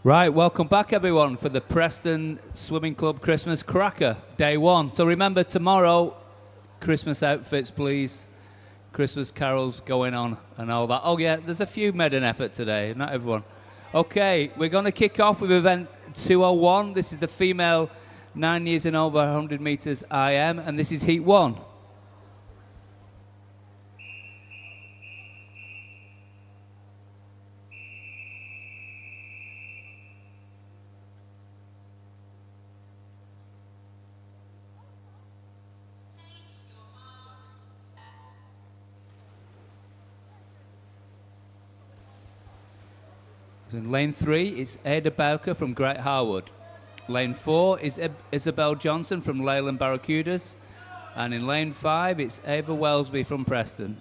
Right, welcome back everyone for the Preston Swimming Club Christmas Cracker, day one. So remember tomorrow, Christmas outfits please, Christmas carols going on and all that. Oh yeah, there's a few made an effort today, not everyone. Okay, we're going to kick off with event 201. This is the female 9 years and over 100 meters IM, and this is heat one. In lane 3 is Ada Bowker from Great Harwood. Lane 4 is Isabel Johnson from Leyland Barracudas. And in lane 5 it's Ava Wellesby from Preston.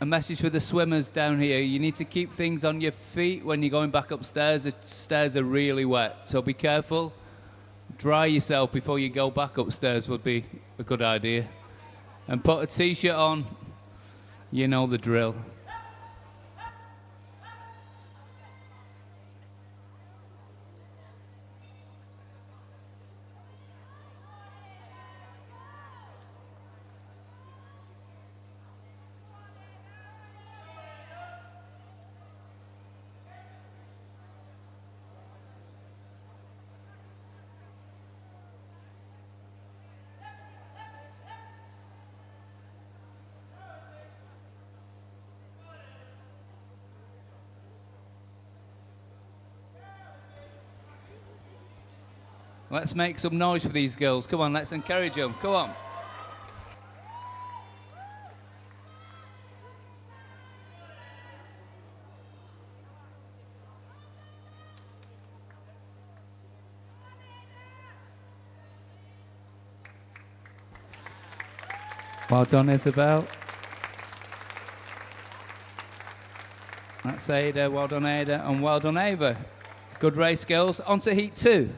A message for the swimmers down here. You need to keep things on your feet when you're going back upstairs. The stairs are really wet, so be careful. Dry yourself before you go back upstairs would be a good idea. And put a t-shirt on. You know the drill. Let's make some noise for these girls. Come on, let's encourage them. Come on. Well done, Isabel. That's Ada. Well done, Ada. And well done, Ava. Good race, girls. On to heat 2.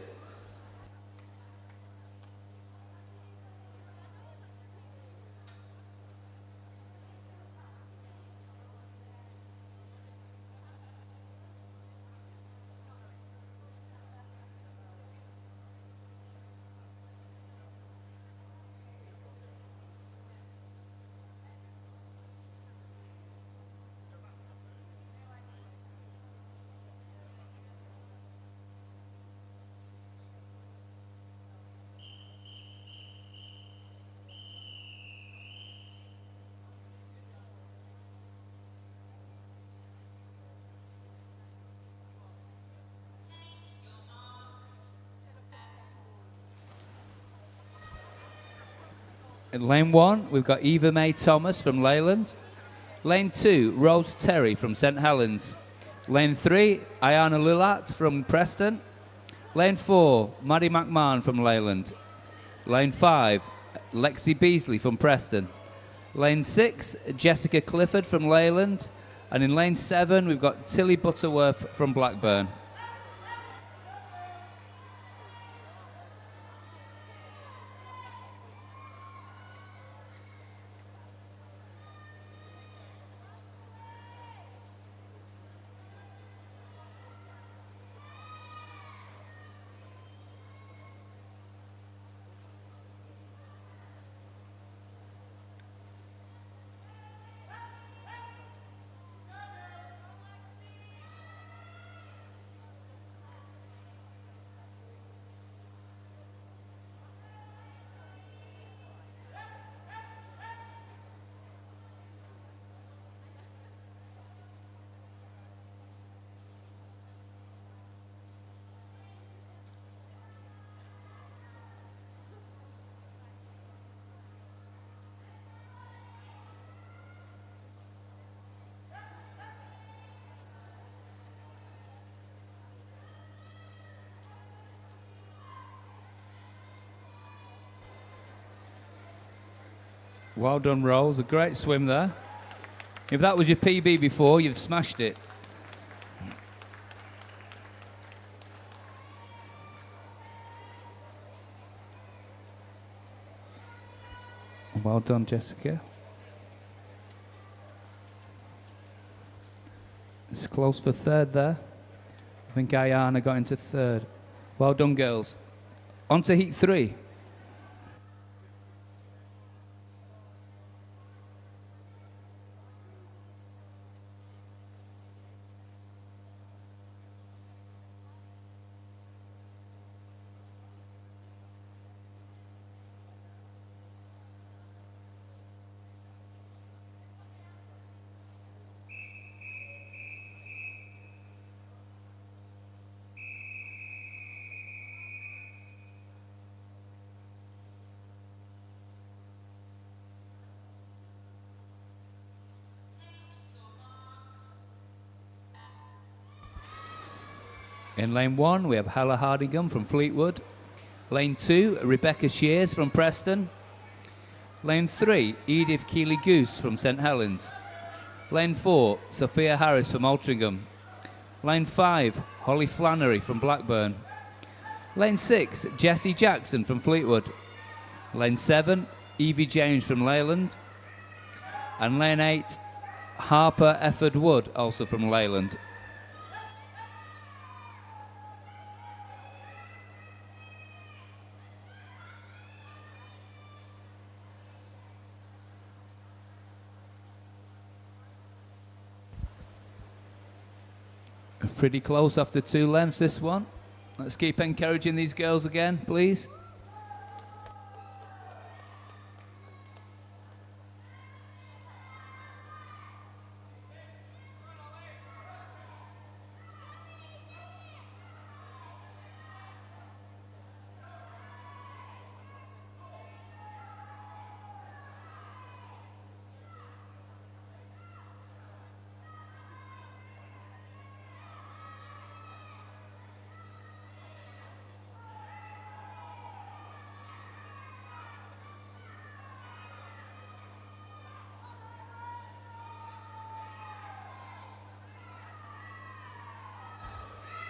In lane 1, we've got Eva May Thomas from Leyland. Lane 2, Rose Terry from St Helens. Lane 3, Ayana Lilat from Preston. Lane 4, Maddie McMahon from Leyland. Lane 5, Lexi Beasley from Preston. Lane 6, Jessica Clifford from Leyland. And in lane 7, we've got Tilly Butterworth from Blackburn. Well done, Rose. A great swim there. If that was your PB before, you've smashed it. Well done, Jessica. It's close for third there. I think Ayana got into third. Well done, girls. On to heat 3. In lane 1, we have Hella Hardigan from Fleetwood. Lane 2, Rebecca Shears from Preston. Lane 3, Edith Keeley-Goose from St Helens. Lane 4, Sophia Harris from Altrincham. Lane 5, Holly Flannery from Blackburn. Lane 6, Jessie Jackson from Fleetwood. Lane 7, Evie James from Leyland. And lane 8, Harper Efford Wood, also from Leyland. Pretty close after 2 lengths, this one. Let's keep encouraging these girls again, please.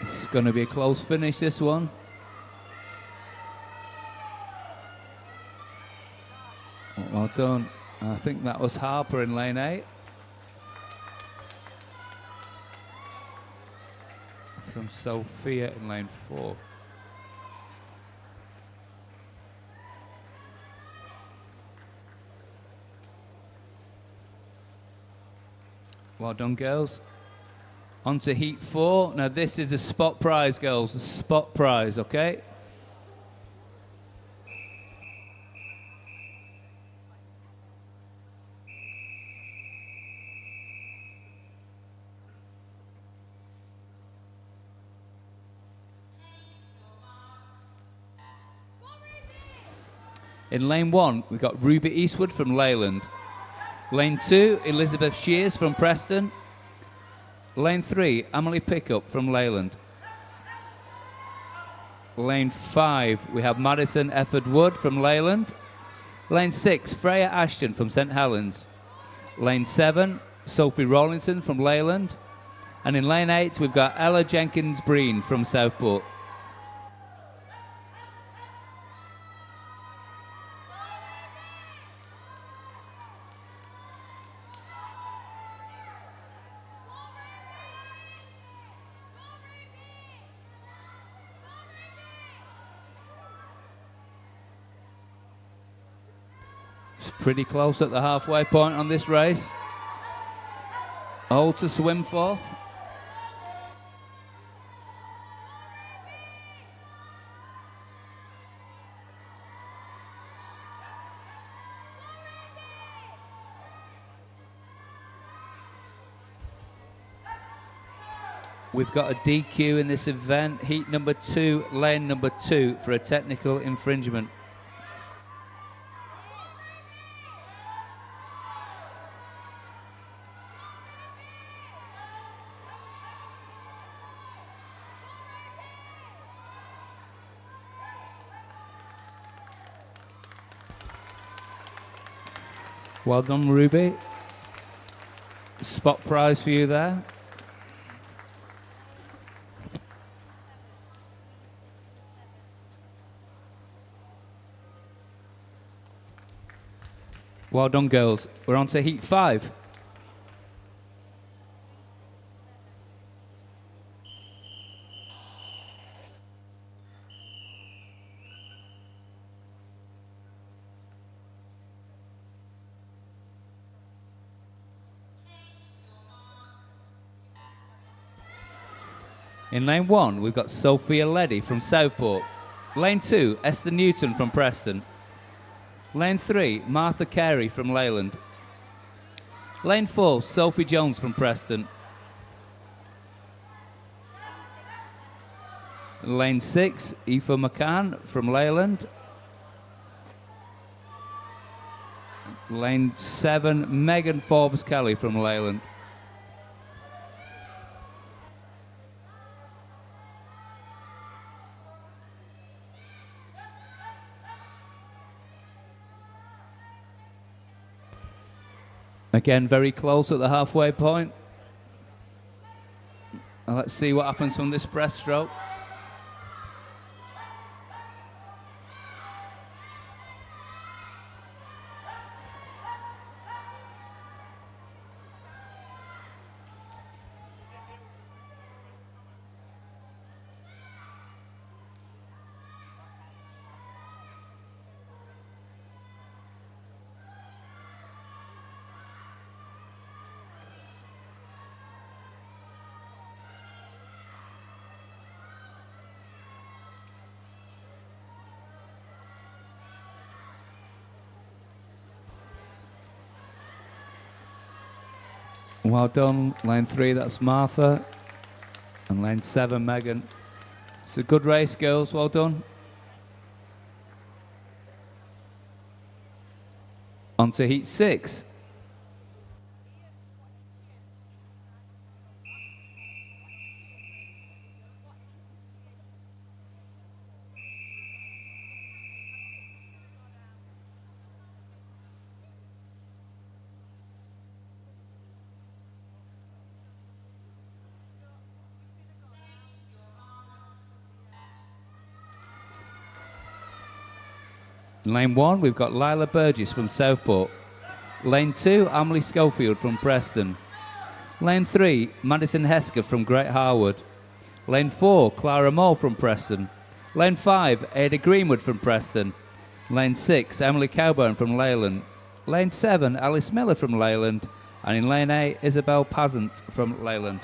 It's going to be a close finish, this one. Well done. I think that was Harper in lane 8. From Sophia in lane 4. Well done, girls. On to heat 4. Now this is a spot prize, girls. A spot prize, okay? In lane 1, we've got Ruby Eastwood from Leyland. Lane 2, Elizabeth Shears from Preston. Lane 3, Emily Pickup from Leyland. Lane 5, we have Madison Efford Wood from Leyland. Lane 6, Freya Ashton from St Helens. Lane 7, Sophie Rawlinson from Leyland. And in lane 8, we've got Ella Jenkins-Breen from Southport. Pretty close at the halfway point on this race. All to swim for. We've got a DQ in this event, heat number 2, lane number 2, for a technical infringement. Well done, Ruby. Spot prize for you there. Well done, girls. We're on to heat 5. In lane 1, we've got Sophia Leddy from Southport. Lane 2, Esther Newton from Preston. Lane 3, Martha Carey from Leyland. Lane 4, Sophie Jones from Preston. Lane 6, Aoife McCann from Leyland. Lane 7, Megan Forbes Kelly from Leyland. Again, very close at the halfway point. And let's see what happens from this breaststroke. Well done. Lane 3, that's Martha. And lane 7, Megan. It's a good race, girls. Well done. On to heat 6. In lane 1, we've got Lila Burgess from Southport. Lane 2, Emily Schofield from Preston. Lane 3, Madison Hesker from Great Harwood. Lane 4, Clara Moore from Preston. Lane 5, Ada Greenwood from Preston. Lane 6, Emily Cowburn from Leyland. Lane 7, Alice Miller from Leyland. And in lane 8, Isabel Pazant from Leyland.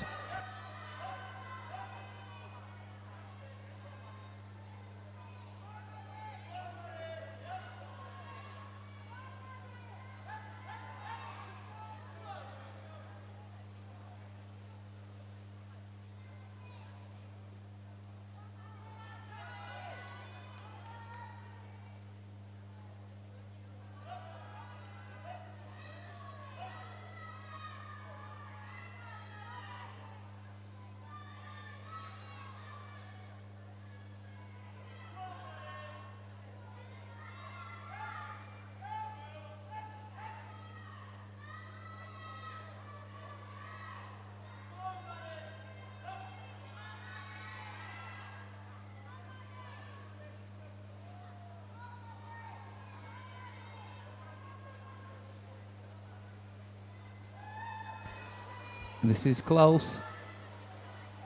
This is close.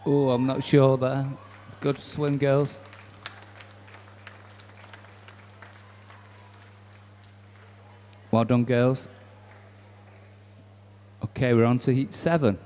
Oh, I'm not sure there. Good swim, girls. Well done, girls. Okay, we're on to heat 7.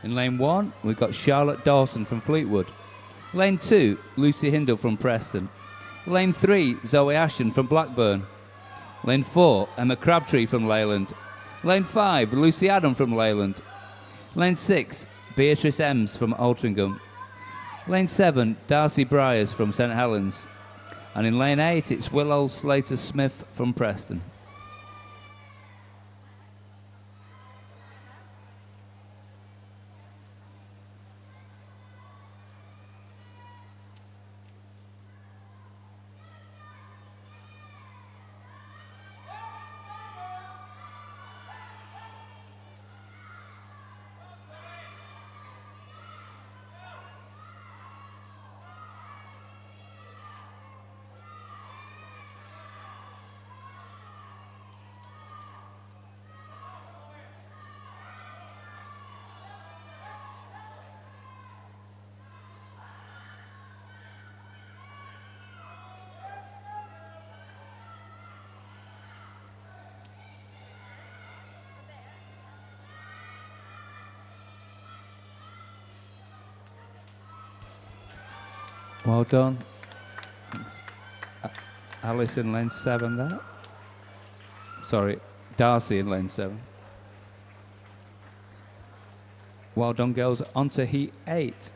In lane 1, we've got Charlotte Dawson from Fleetwood. Lane 2, Lucy Hindle from Preston. Lane 3, Zoe Ashton from Blackburn. Lane 4, Emma Crabtree from Leyland. Lane 5, Lucy Adam from Leyland. Lane 6, Beatrice Ems from Altrincham. Lane 7, Darcy Bryars from St Helens. And in lane 8, it's Willow Slater Smith from Preston. Well done. Alice in lane 7 there. Sorry, Darcy in lane 7. Well done, girls. On to heat 8.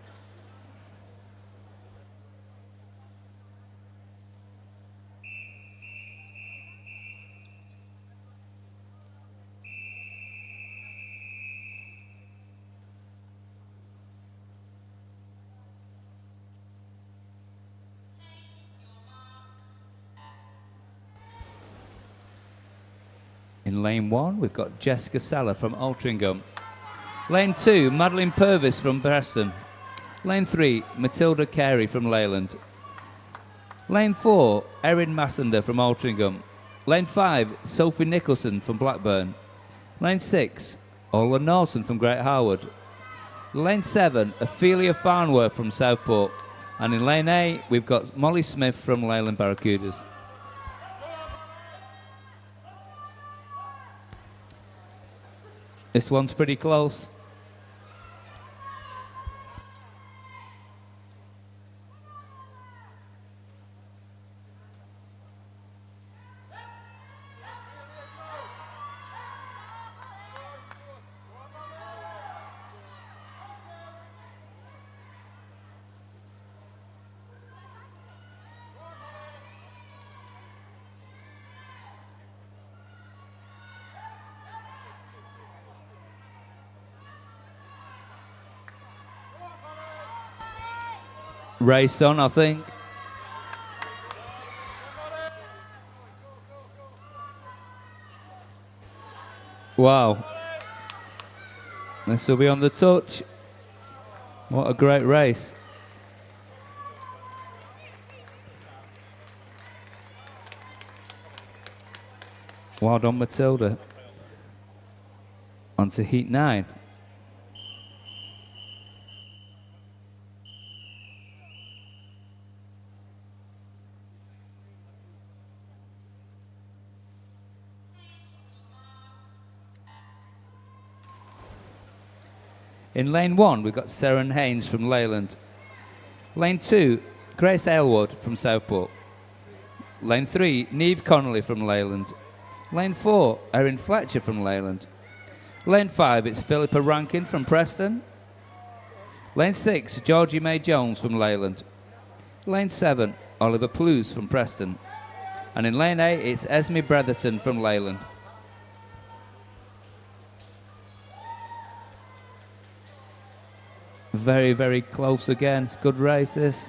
In lane 1, we've got Jessica Seller from Altrincham. Lane 2, Madeline Purvis from Preston. Lane 3, Matilda Carey from Leyland. Lane 4, Erin Massender from Altrincham. Lane 5, Sophie Nicholson from Blackburn. Lane 6, Ola Norton from Great Harwood. Lane 7, Ophelia Farnworth from Southport. And in lane 8, we've got Molly Smith from Leyland Barracudas. This one's pretty close. Race on, I think. Wow. This will be on the touch. What a great race. Well done, Matilda. On to heat 9. In lane 1, we've got Seren Haynes from Leyland. Lane 2, Grace Aylward from Southport. Lane 3, Neve Connolly from Leyland. Lane 4, Erin Fletcher from Leyland. Lane 5, it's Philippa Rankin from Preston. Lane 6, Georgie May Jones from Leyland. Lane 7, Oliver Plews from Preston. And in lane 8, it's Esme Bretherton from Leyland. Very, very close again. It's a good race, this.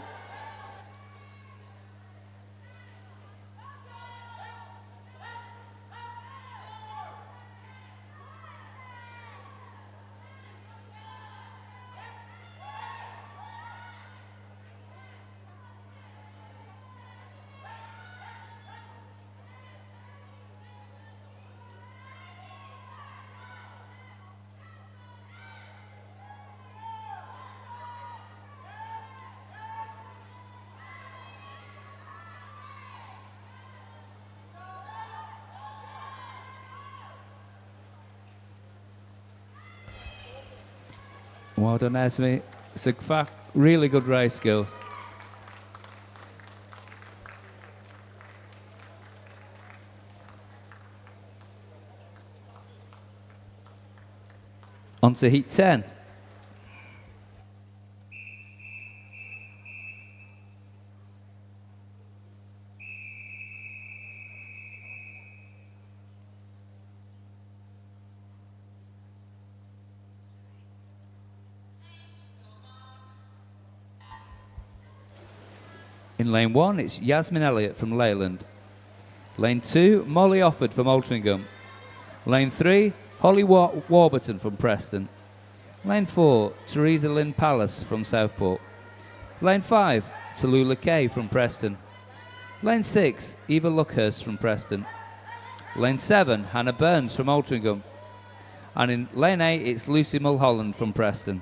Well done, Esme. It's a really good race, girl. On to heat 10. In lane 1, it's Yasmin Elliott from Leyland. Lane 2, Molly Offord from Altrincham. Lane 3, Holly Warburton from Preston. Lane 4, Teresa Lynn Palace from Southport. Lane 5, Tallulah Kay from Preston. Lane 6, Eva Luckhurst from Preston. Lane 7, Hannah Burns from Altrincham. And in lane 8, it's Lucy Mulholland from Preston.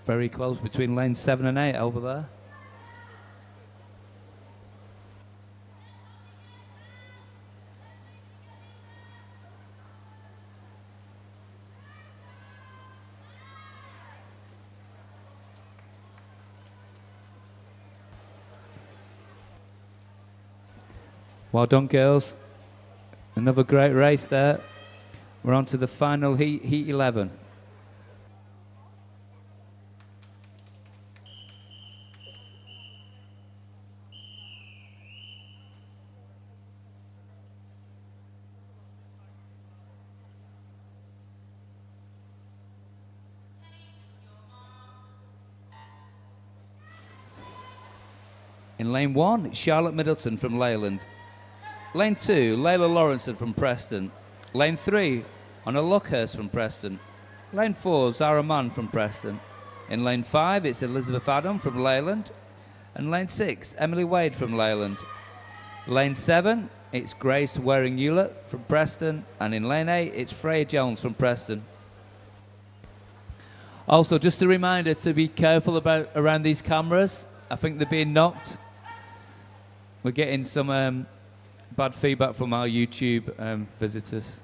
Very close between lanes 7 and 8 over there. Well done, girls. Another great race there. We're on to the final heat, heat 11. In lane 1, it's Charlotte Middleton from Leyland. Lane 2, Layla Lawrenson from Preston. Lane 3, Anna Luckhurst from Preston. Lane 4, Zara Mann from Preston. In lane 5, it's Elizabeth Adam from Leyland. And lane 6, Emily Wade from Leyland. Lane 7, it's Grace Waring-Hewlett from Preston. And in lane 8, it's Freya Jones from Preston. Also, just a reminder to be careful around these cameras. I think they're being knocked. We're getting some bad feedback from our YouTube visitors.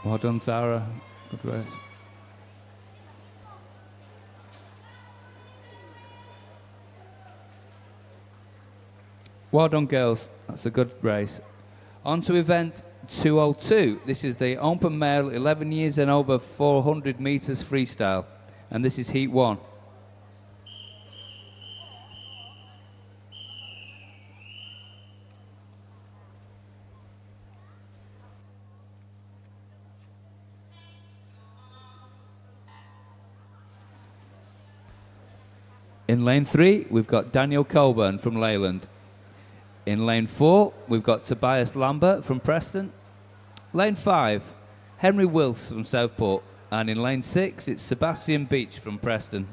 Well done, Sarah. Good race. Well done, girls. That's a good race. On to event 202. This is the open male 11 years and over 400 meters freestyle. And this is heat 1. In lane 3, we've got Daniel Coburn from Leyland. In lane 4, we've got Tobias Lambert from Preston. Lane 5, Henry Wills from Southport. And in lane 6, it's Sebastian Beach from Preston.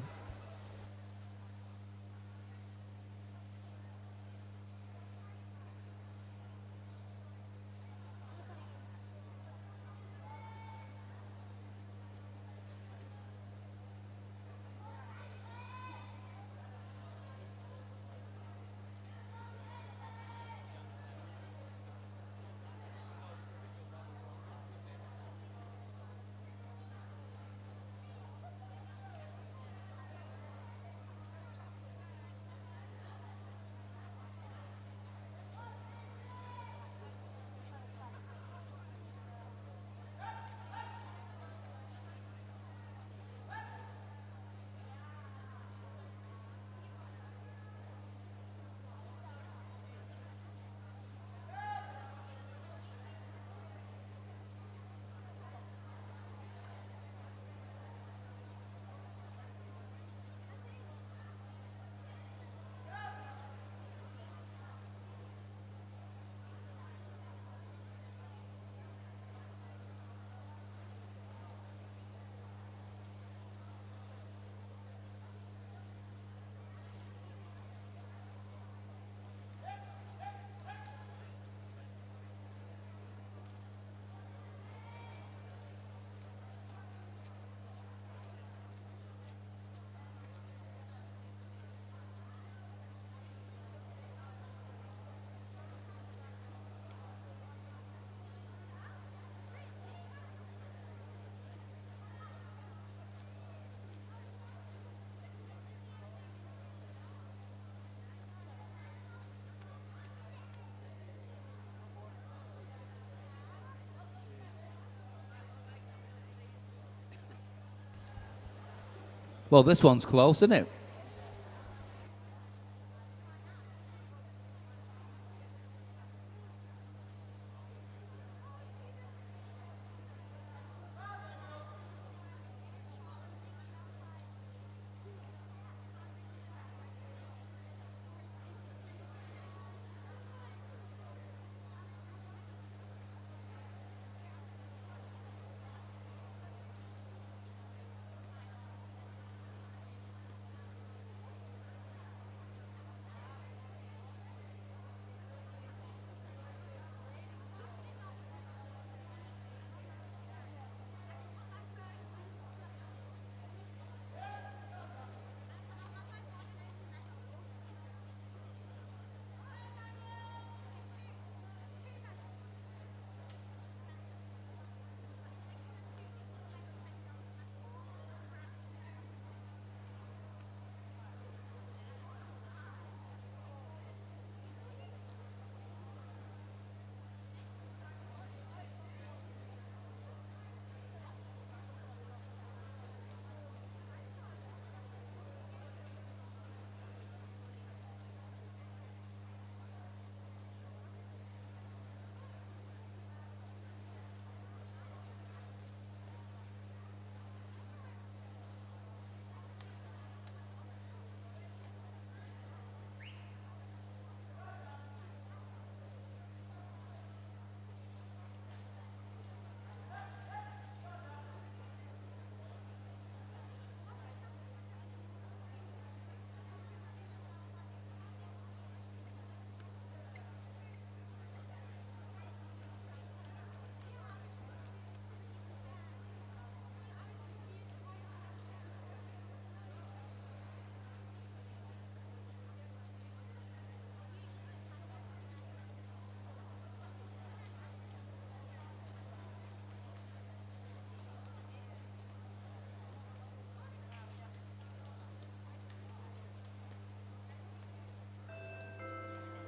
Well, this one's close, isn't it?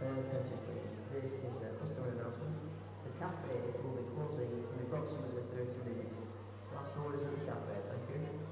Attention please, this is a customer announcement. The cafe will be closing in approximately 30 minutes. Last orders at the cafe, thank you.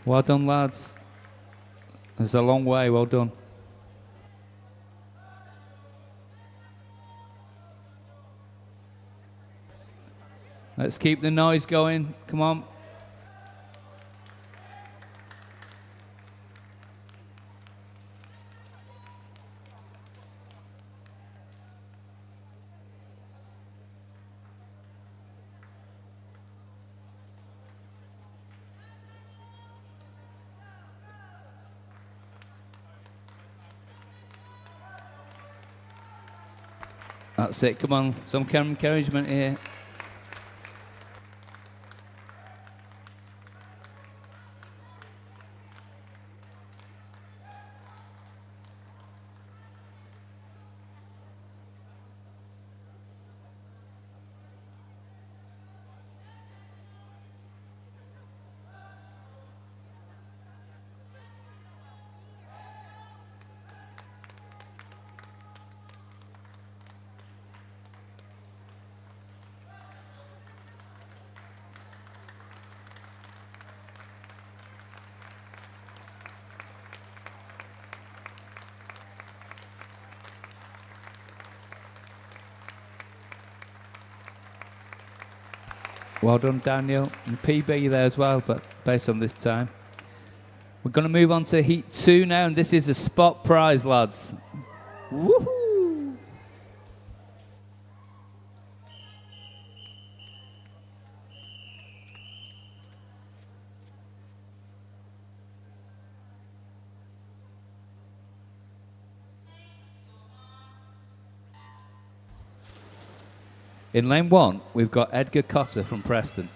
Well done, lads. It's a long way. Well done. Let's keep the noise going. Come on. That's it. Come on. Some encouragement here. Well done, Daniel. And PB there as well, but based on this time. We're going to move on to Heat 2 now, and this is a spot prize, lads. Woohoo! In lane 1, we've got Edgar Cotter from Preston.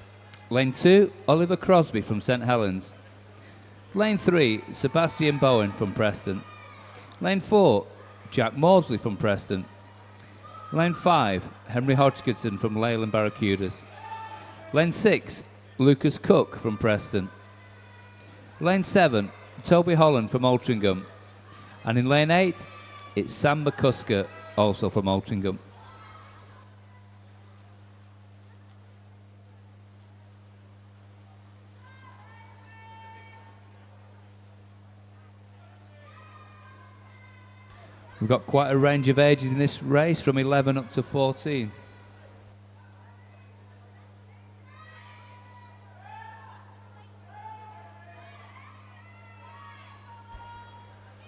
Lane 2, Oliver Crosby from St Helens. Lane 3, Sebastian Bowen from Preston. Lane 4, Jack Maudsley from Preston. Lane 5, Henry Hodgkinson from Leyland Barracudas. Lane 6, Lucas Cook from Preston. Lane 7, Toby Holland from Altrincham. And in lane 8, it's Sam McCusker, also from Altrincham. We've got quite a range of ages in this race, from 11 up to 14.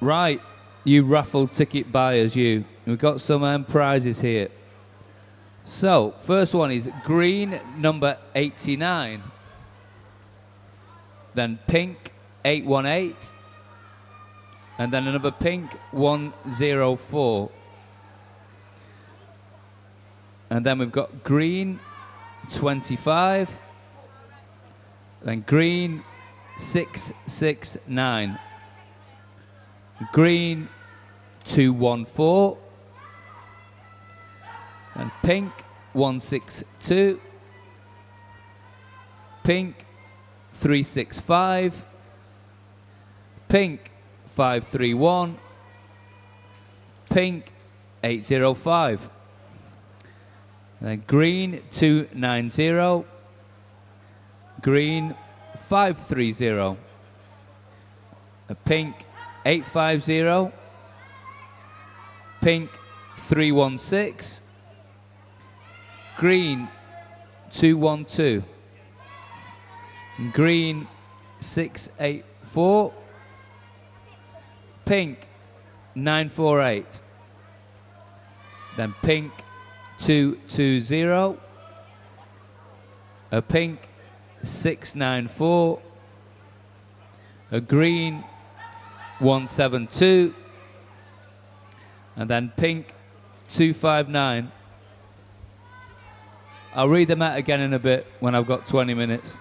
Right, you raffle ticket buyers, you. We've got some prizes here. So, first one is green number 89. Then pink 818. And then another pink 104. And then we've got green 25. Then green 669. Green 214. And pink 162. Pink 365. Pink 531, pink 805, and then green 290, green 530, a pink 850, pink 316, green 212, green 684, pink 948, then pink 220, a pink 694, a green 172, and then pink 259. I'll read them out again in a bit when I've got 20 minutes.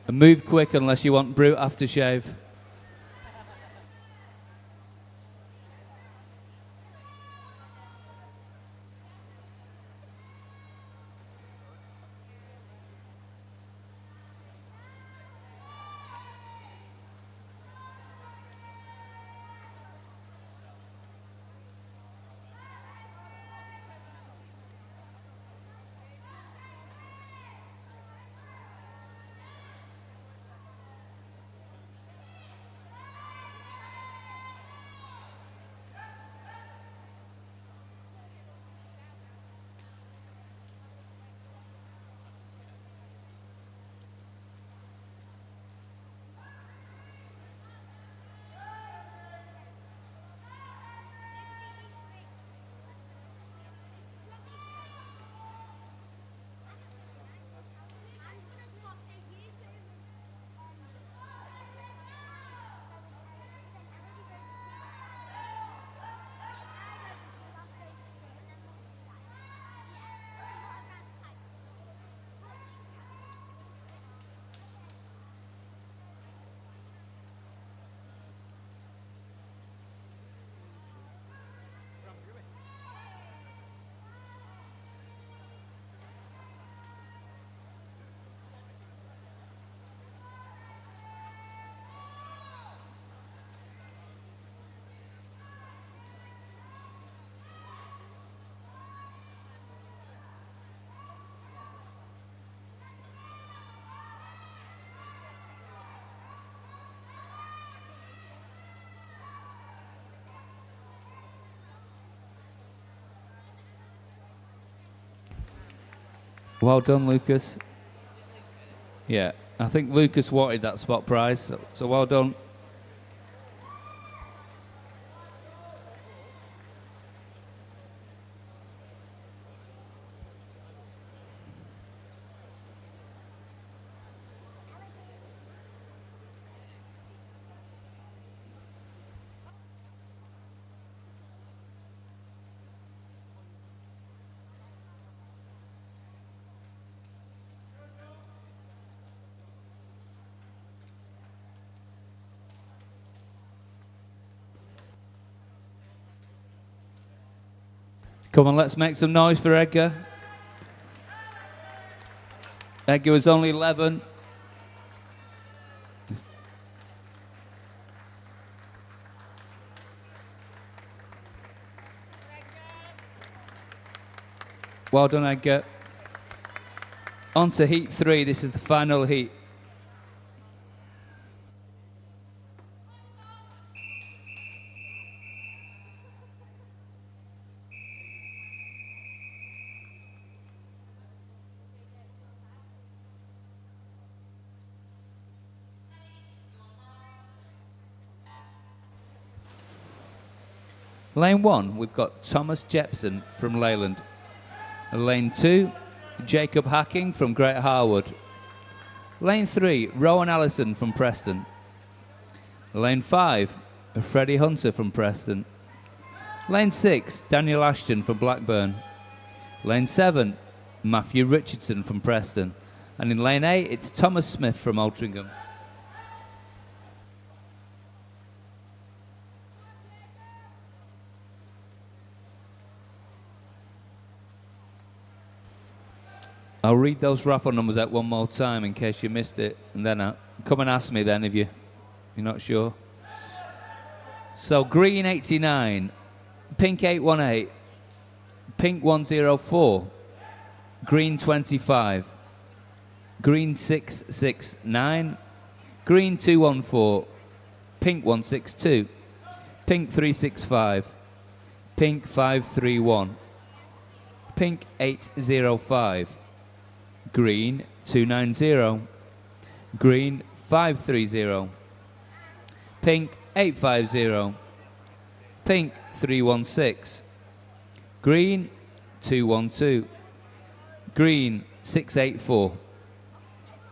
And move quick unless you want brute aftershave. Well done, Lucas. Yeah, I think Lucas wanted that spot prize, so well done. Come on, let's make some noise for Edgar. Edgar was only 11. Well done, Edgar. On to heat 3. This is the final heat. Lane 1, we've got Thomas Jepson from Leyland. Lane 2, Jacob Hacking from Great Harwood. Lane 3, Rowan Allison from Preston. Lane 5, Freddie Hunter from Preston. Lane 6, Daniel Ashton from Blackburn. Lane 7, Matthew Richardson from Preston. And in Lane 8, it's Thomas Smith from Altrincham. I'll read those raffle numbers out one more time in case you missed it, and then come and ask me then if you're not sure. So green 89, pink 818, pink 104, green 25, green 669, green 214, pink 162, pink 365, pink 531, pink 805, green 290, green 530, pink 850, pink 316, green 212, green 684,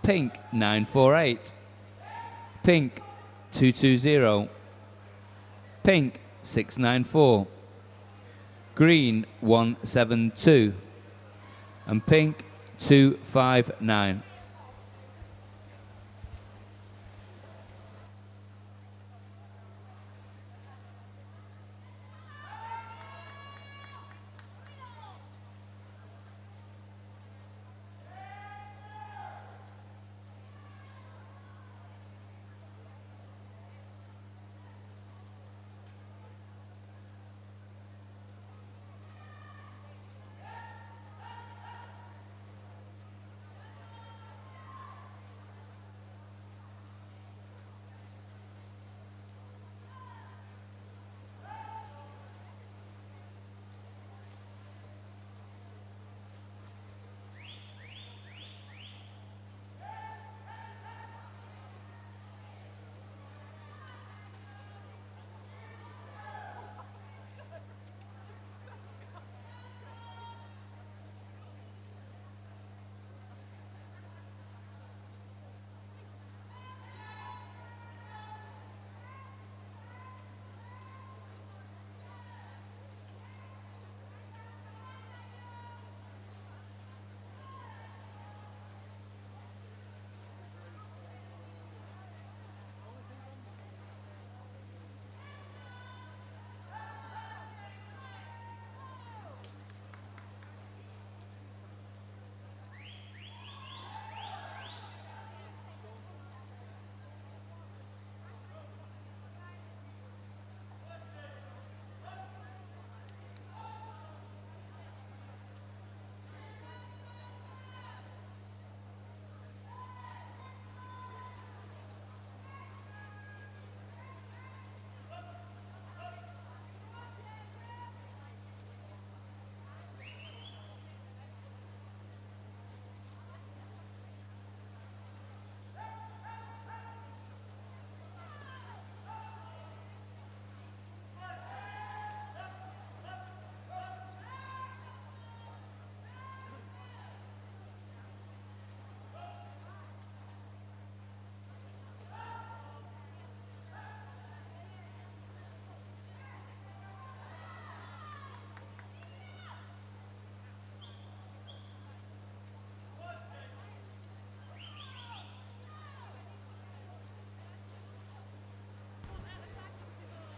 pink 948, pink 220, pink 694, green 172, and pink 259.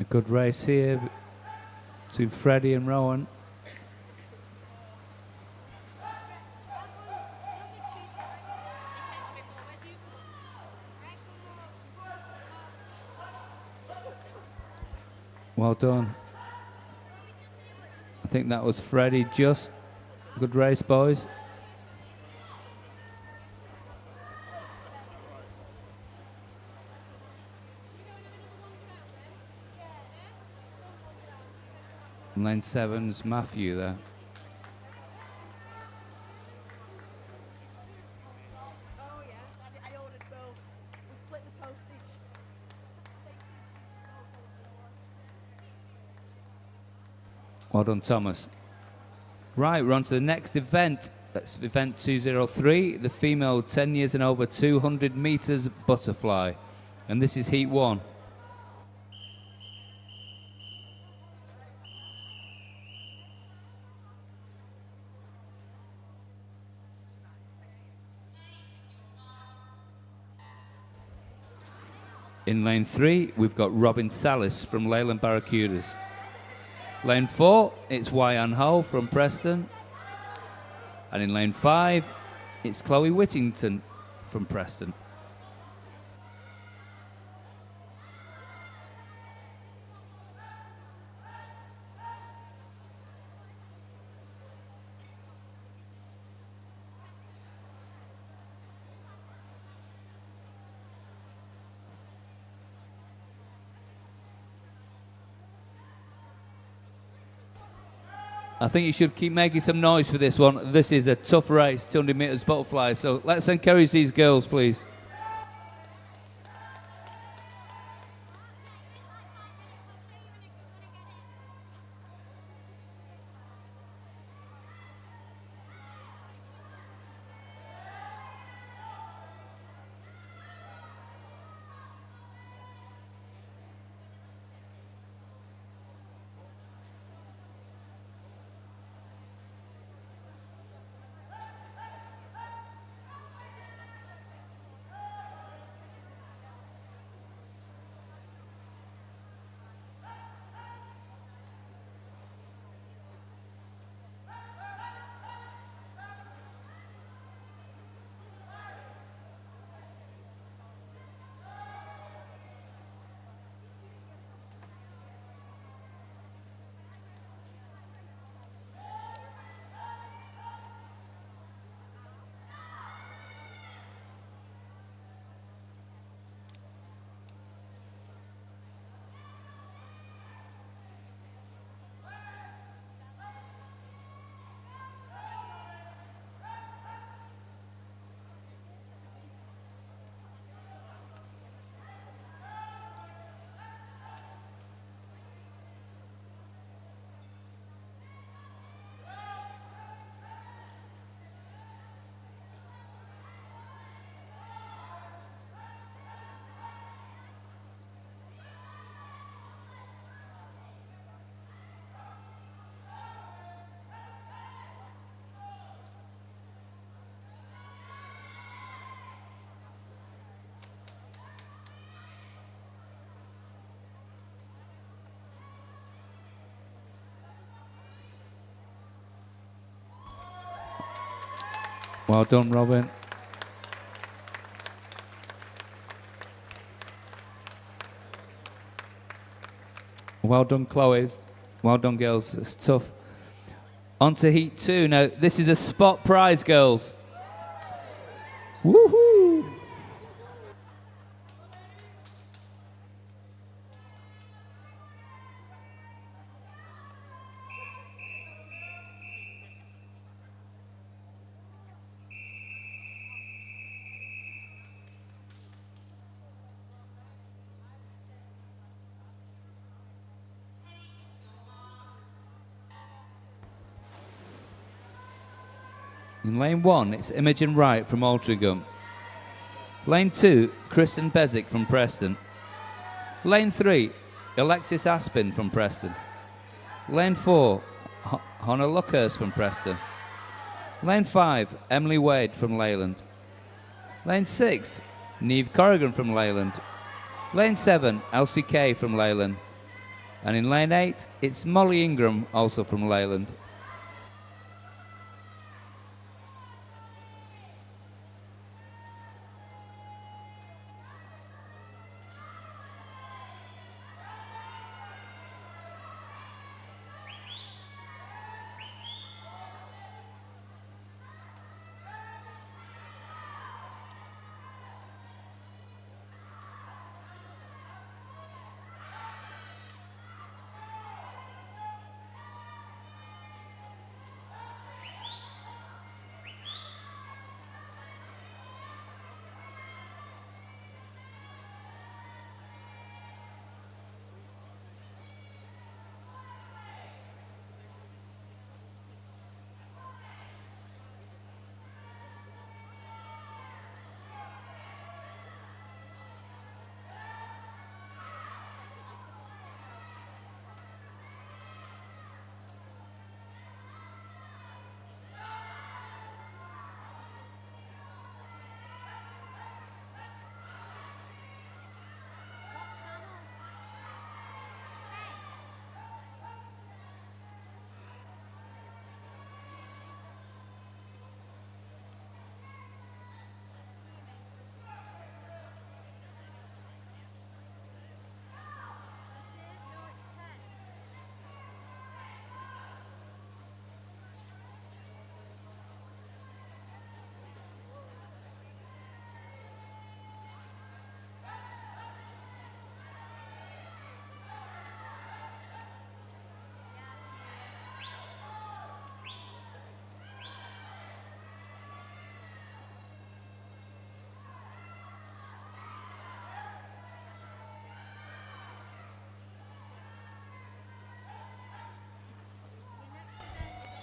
A good race here between Freddie and Rowan. Well done. I think that was Freddie just. Good race, boys. And lane 7's Matthew there. Oh yeah, I ordered both. We split the postage. Well done, Thomas. Right, we're on to the next event. That's event 203, the female 10 years and over 200 meters butterfly. And this is heat 1. In lane 3, we've got Robin Salis from Leyland Barracudas. Lane 4, it's Wyan Ho from Preston. And in lane 5, it's Chloe Whittington from Preston. I think you should keep making some noise for this one. This is a tough race, 200 meters butterfly. So let's encourage these girls, please. Well done, Robin. Well done, Chloe. Well done, girls. It's tough. On to heat 2. Now, this is a spot prize, girls. Woohoo! In lane 1, it's Imogen Wright from Altrincham. Lane 2, Kristen Bezic from Preston. Lane 3, Alexis Aspin from Preston. Lane 4, Hannah Luckhurst from Preston. Lane 5, Emily Wade from Leyland. Lane 6, Neve Corrigan from Leyland. Lane 7, Elsie Kay from Leyland. And in lane 8, it's Molly Ingram, also from Leyland.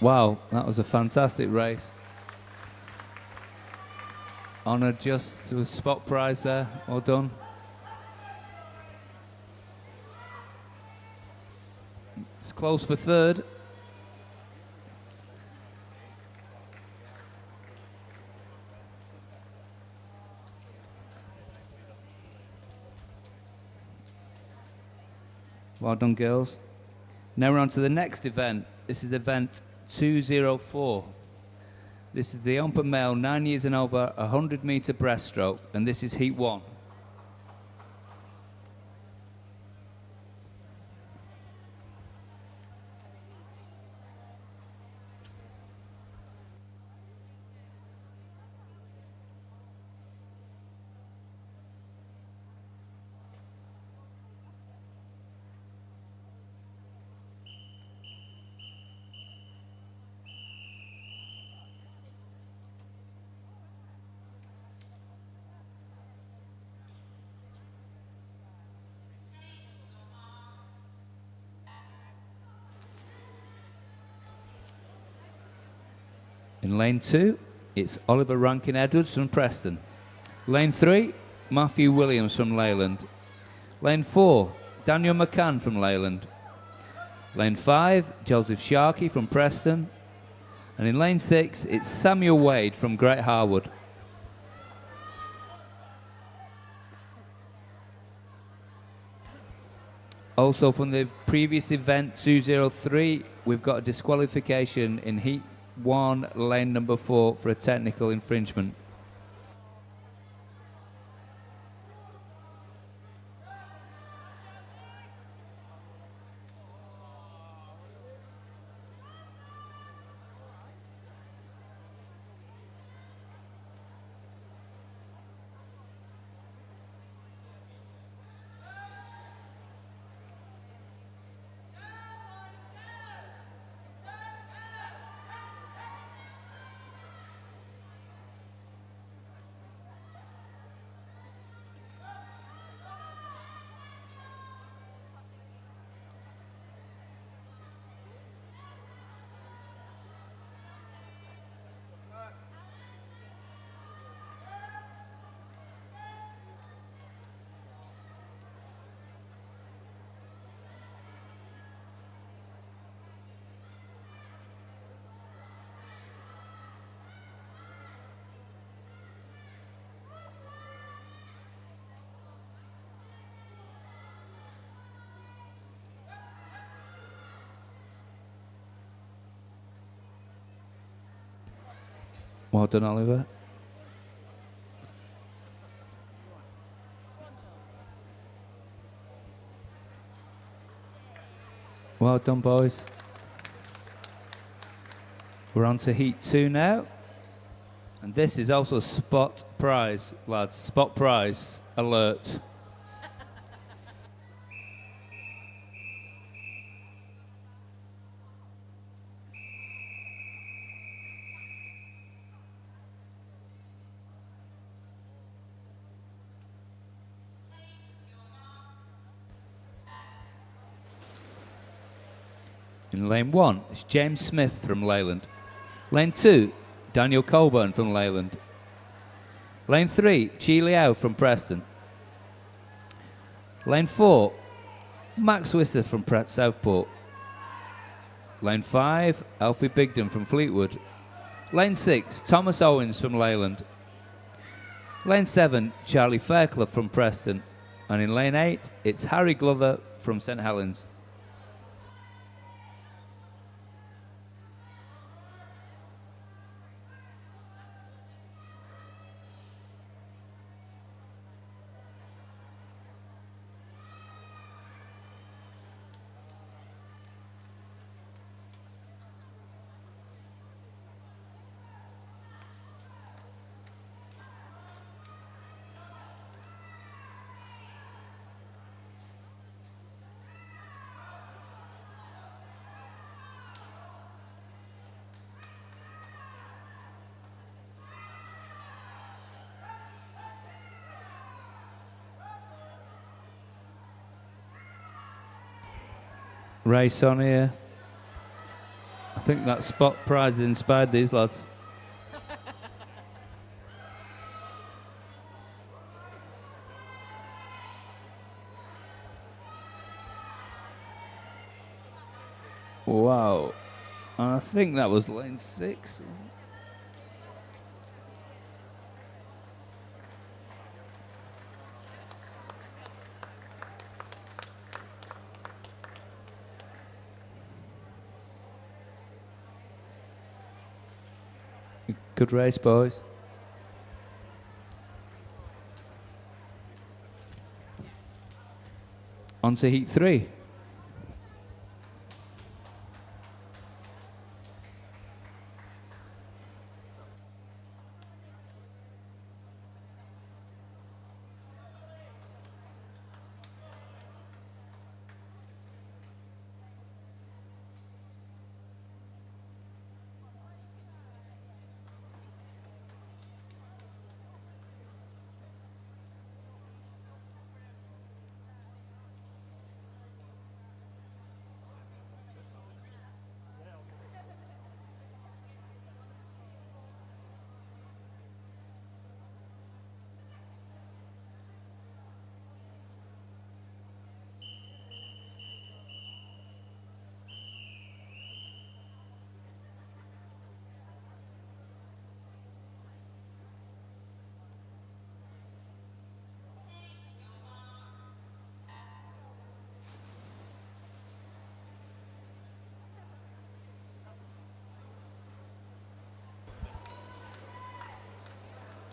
Wow, that was a fantastic race. Honoured just to a spot prize there. Well done. It's close for third. Well done, girls. Now we're on to the next event. This is event 204. This is the Umper Male, 9 years and over, 100-metre breaststroke, and this is heat 1. In lane 2, it's Oliver Rankin Edwards from Preston. Lane 3, Matthew Williams from Leyland. Lane 4, Daniel McCann from Leyland. Lane 5, Joseph Sharkey from Preston. And in lane 6, it's Samuel Wade from Great Harwood. Also from the previous event, 203, we've got a disqualification in heat 1, lane number 4 for a technical infringement. Well done, Oliver. Well done, boys. We're on to heat 2 now. And this is also a spot prize, lads. Spot prize alert. In lane 1, it's James Smith from Leyland. Lane 2, Daniel Colburn from Leyland. Lane 3, Chi Liao from Preston. Lane 4, Max Wister from Southport. Lane 5, Alfie Bigden from Fleetwood. Lane 6, Thomas Owens from Leyland. Lane 7, Charlie Fairclough from Preston. And in lane 8, it's Harry Glover from St Helens. Race on here. I think that spot prize inspired these lads. Wow. And I think that was lane 6. Good race, boys. On to heat 3.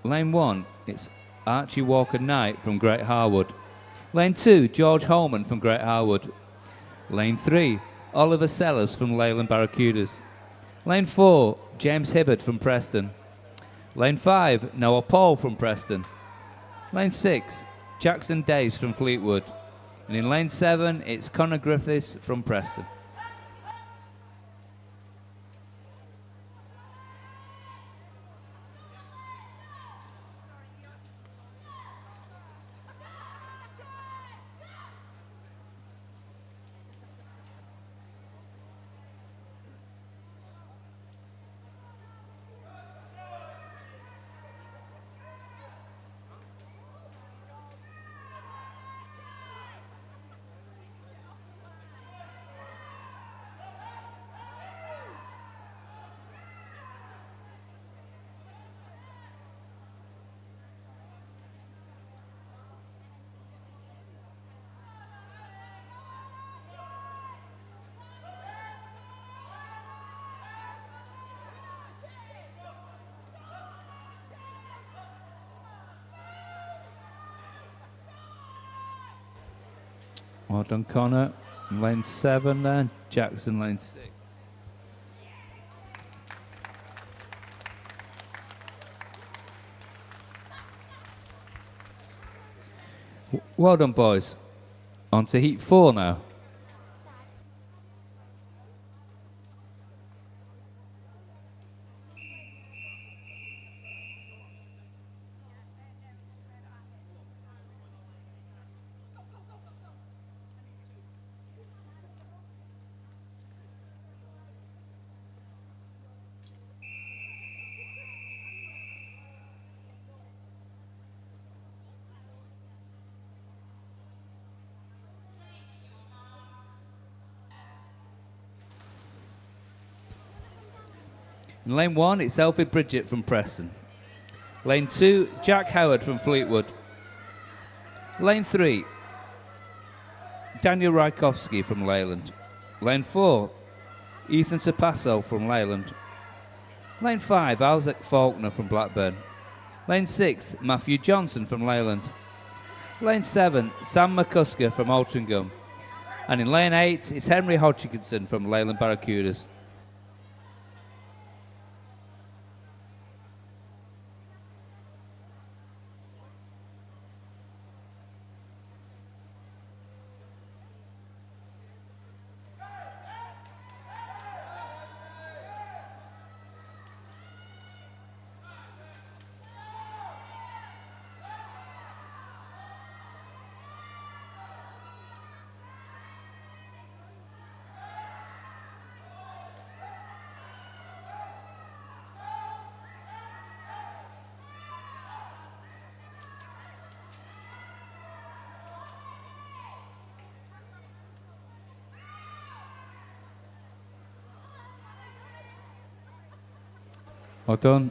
Lane 1, it's Archie Walker Knight from Great Harwood. Lane 2, George Holman from Great Harwood. Lane 3, Oliver Sellers from Leyland Barracudas. Lane 4, James Hibbard from Preston. Lane 5, Noah Paul from Preston. Lane 6, Jackson Daves from Fleetwood. And in lane 7, it's Connor Griffiths from Preston. Well done, Connor. Lane 7 then. Jackson, lane 6. Well done, boys. On to heat 4 now. In lane 1, it's Elfie Bridget from Preston. Lane 2, Jack Howard from Fleetwood. Lane 3, Daniel Rajkowski from Leyland. Lane 4, Ethan Sapasso from Leyland. Lane 5, Isaac Faulkner from Blackburn. Lane 6, Matthew Johnson from Leyland. Lane 7, Sam McCusker from Altrincham. And in lane 8, it's Henry Hodgkinson from Leyland Barracudas. Well done.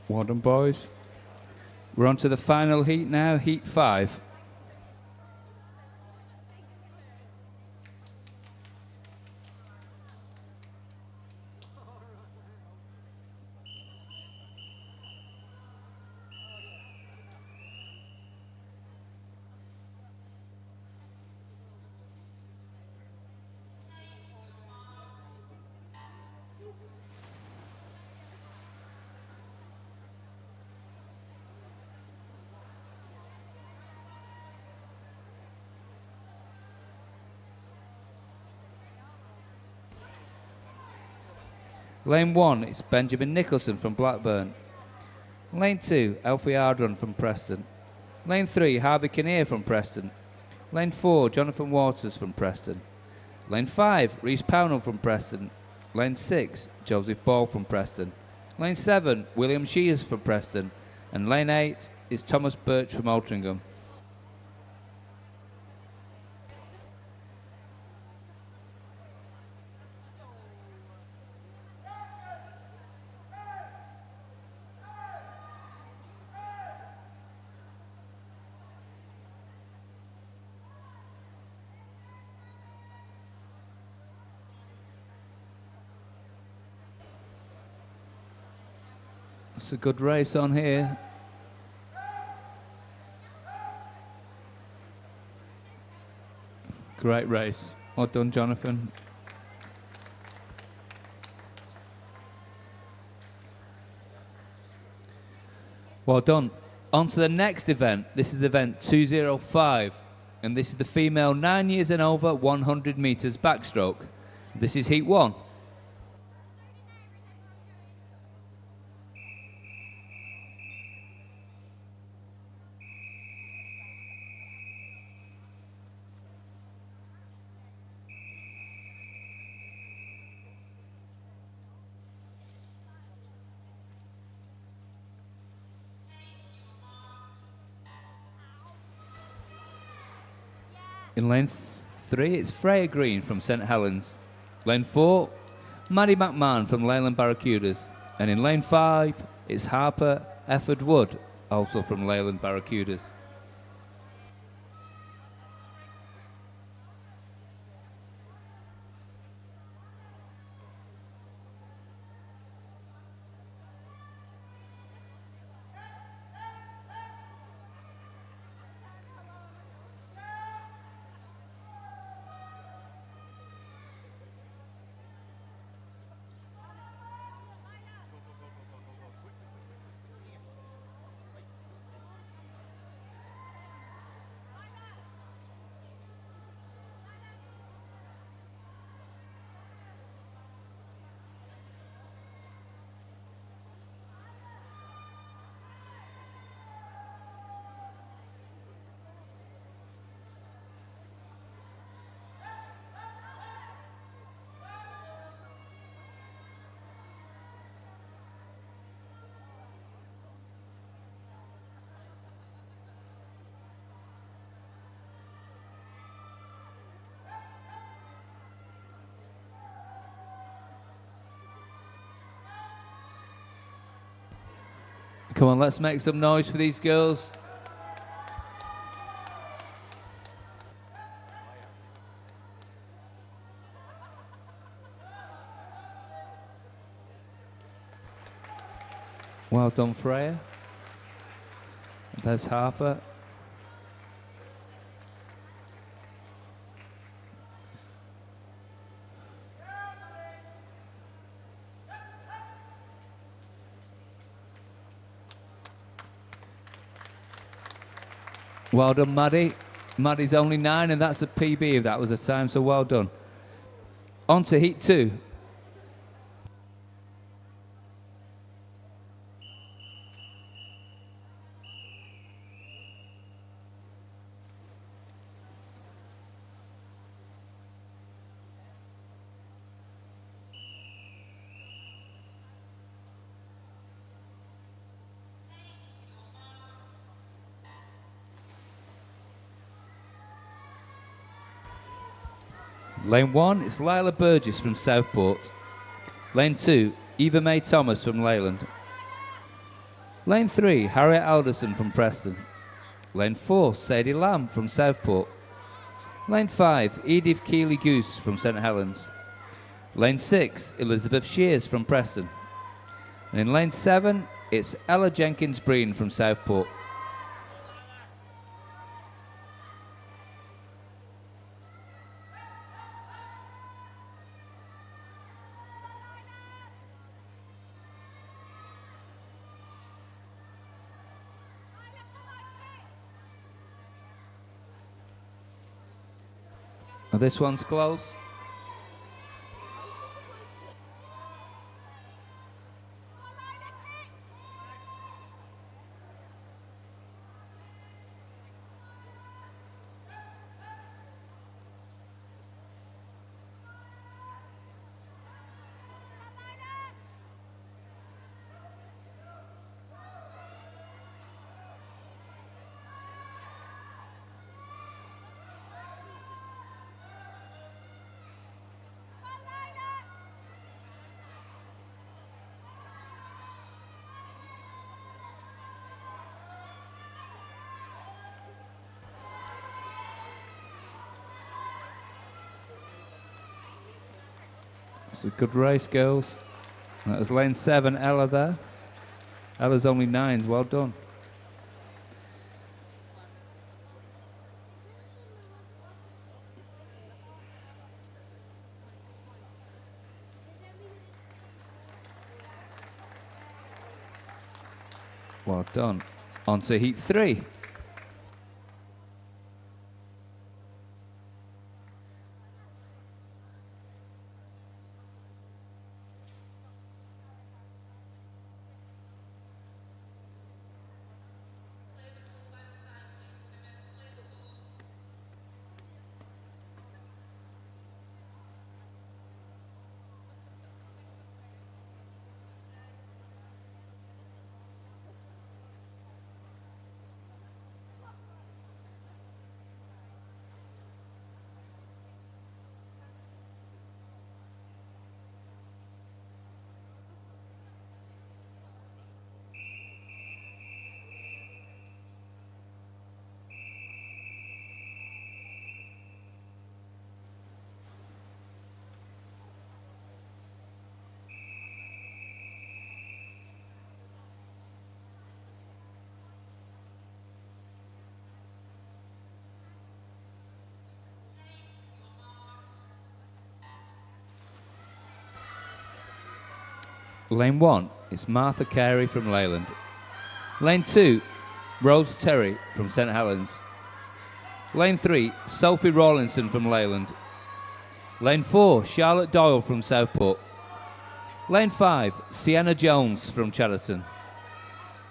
Well done, boys. We're on to the final heat now, heat 5. Lane 1, it's Benjamin Nicholson from Blackburn. Lane 2, Elfie Ardron from Preston. Lane 3, Harvey Kinnear from Preston. Lane 4, Jonathan Waters from Preston. Lane 5, Rhys Pownell from Preston. Lane 6, Joseph Ball from Preston. Lane 7, William Shears from Preston. And lane 8 is Thomas Birch from Altrincham. It's a good race on here. Great race. Well done, Jonathan. Well done. On to the next event. This is event 205. And this is the female 9 years and over 100 metres backstroke. This is heat 1. In lane 3, it's Freya Green from St Helens. Lane 4, Maddie McMahon from Leyland Barracudas. And in lane 5, it's Harper Efford Wood, also from Leyland Barracudas. Come on, let's make some noise for these girls. Well done, Freya. There's Harper. Well done, Maddie. Maddie's only 9, and that's a PB if that was a time, so well done. On to heat 2. Lane 1, it's Lila Burgess from Southport. Lane 2, Eva Mae Thomas from Leyland. Lane 3, Harriet Alderson from Preston. Lane 4, Sadie Lamb from Southport. Lane 5, Edith Keeley Goose from St Helens. Lane 6, Elizabeth Shears from Preston. And in lane 7, it's Ella Jenkins Breen from Southport. Now this one's close. It's a good race, girls. That was lane 7, Ella there. Ella's only 9, well done. Well done. On to heat 3. Lane 1 is Martha Carey from Leyland. Lane 2, Rose Terry from St Helens. Lane 3, Sophie Rawlinson from Leyland. Lane 4, Charlotte Doyle from Southport. Lane 5, Sienna Jones from Chadderton.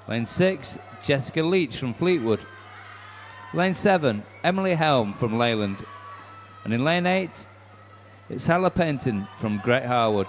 Lane 6, Jessica Leach from Fleetwood. Lane 7, Emily Helm from Leyland. And in lane 8, it's Hella Penton from Great Harwood.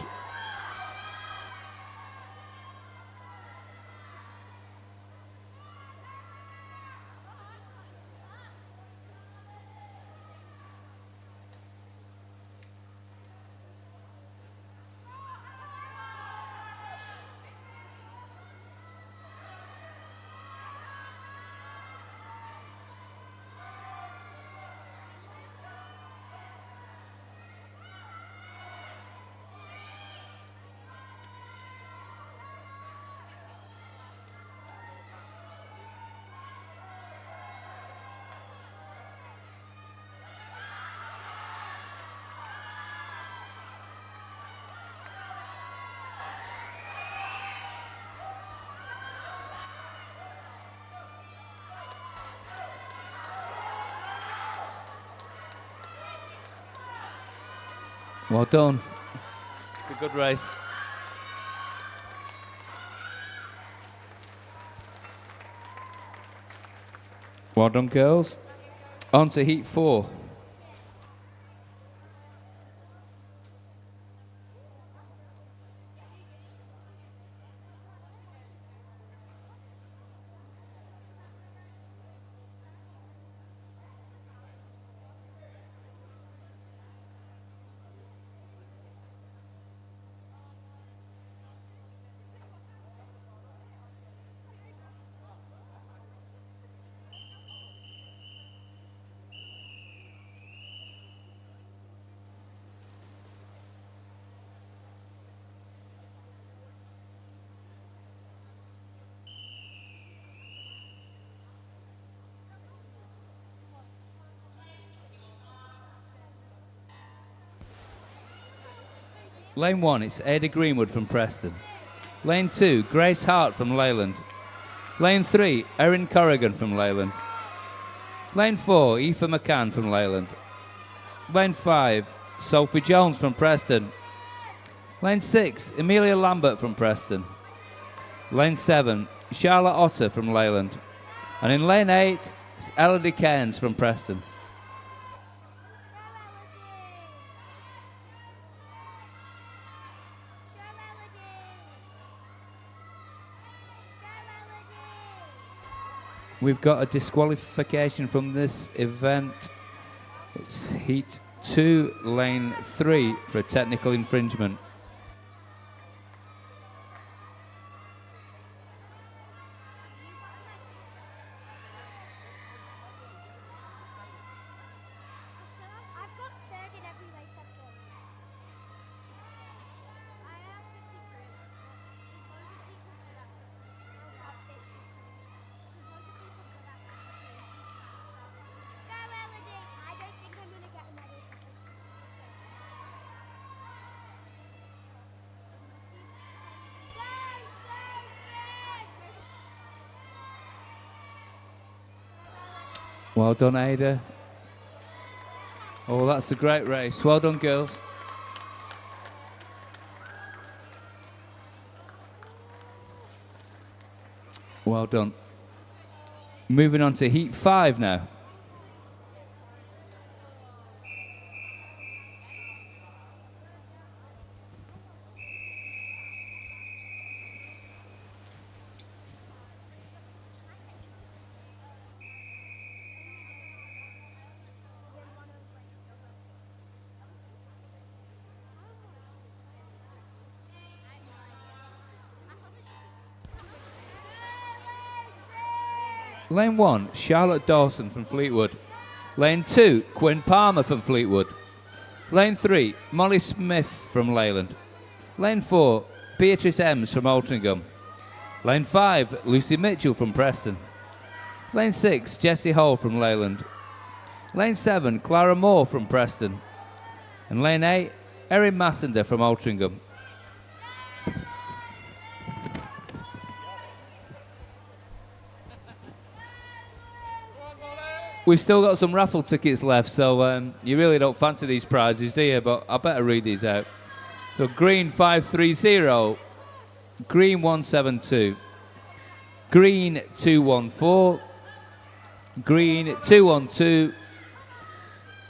Well done. It's a good race. Well done, girls. On to heat 4. Lane 1, it's Ada Greenwood from Preston. Lane 2, Grace Hart from Leyland. Lane 3, Erin Corrigan from Leyland. Lane 4, Aoife McCann from Leyland. Lane 5, Sophie Jones from Preston. Lane 6, Amelia Lambert from Preston. Lane 7, Charlotte Otter from Leyland. And in lane 8, it's Elodie Cairns from Preston. We've got a disqualification from this event. It's heat 2, lane 3 for a technical infringement. I've got third in every race I've done. I am 53. There's loads of people good at it. There's loads of people good at it. Go, Elodie! I don't think I'm going to get a medal. Well done, Ada. Oh, that's a great race. Well done, girls. Well done. Moving on to heat 5 now. Lane 1, Charlotte Dawson from Fleetwood. Lane 2, Quinn Palmer from Fleetwood. Lane 3, Molly Smith from Leyland. Lane 4, Beatrice Ems from Altrincham. Lane 5, Lucy Mitchell from Preston. Lane 6, Jessie Hall from Leyland. Lane 7, Clara Moore from Preston. And lane 8, Erin Massender from Altrincham. We've still got some raffle tickets left, so you really don't fancy these prizes, do you? But I better read these out. So green 530, green 172, green 214, green 212,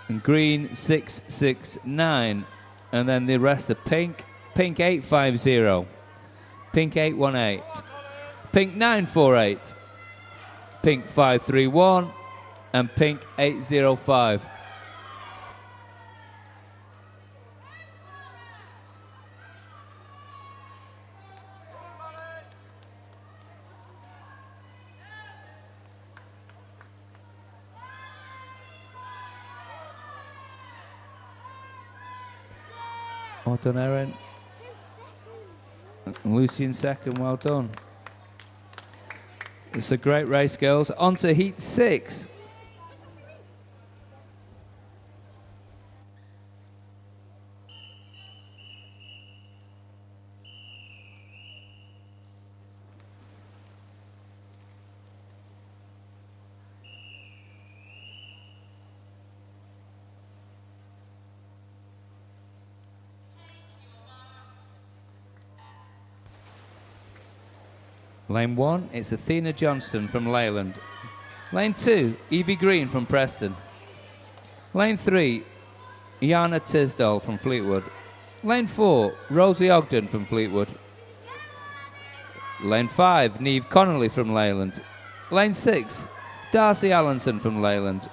and green 669. And then the rest are pink, pink 850, pink 818, pink 948, pink 531, and pink 805. Well done, Erin. And Lucy in second, well done. It's a great race, girls. On to heat 6. Lane 1, it's Athena Johnston from Leyland. Lane 2, Evie Green from Preston. Lane 3, Iana Tisdall from Fleetwood. Lane 4, Rosie Ogden from Fleetwood. Lane 5, Neve Connolly from Leyland. Lane 6, Darcy Allenson from Leyland.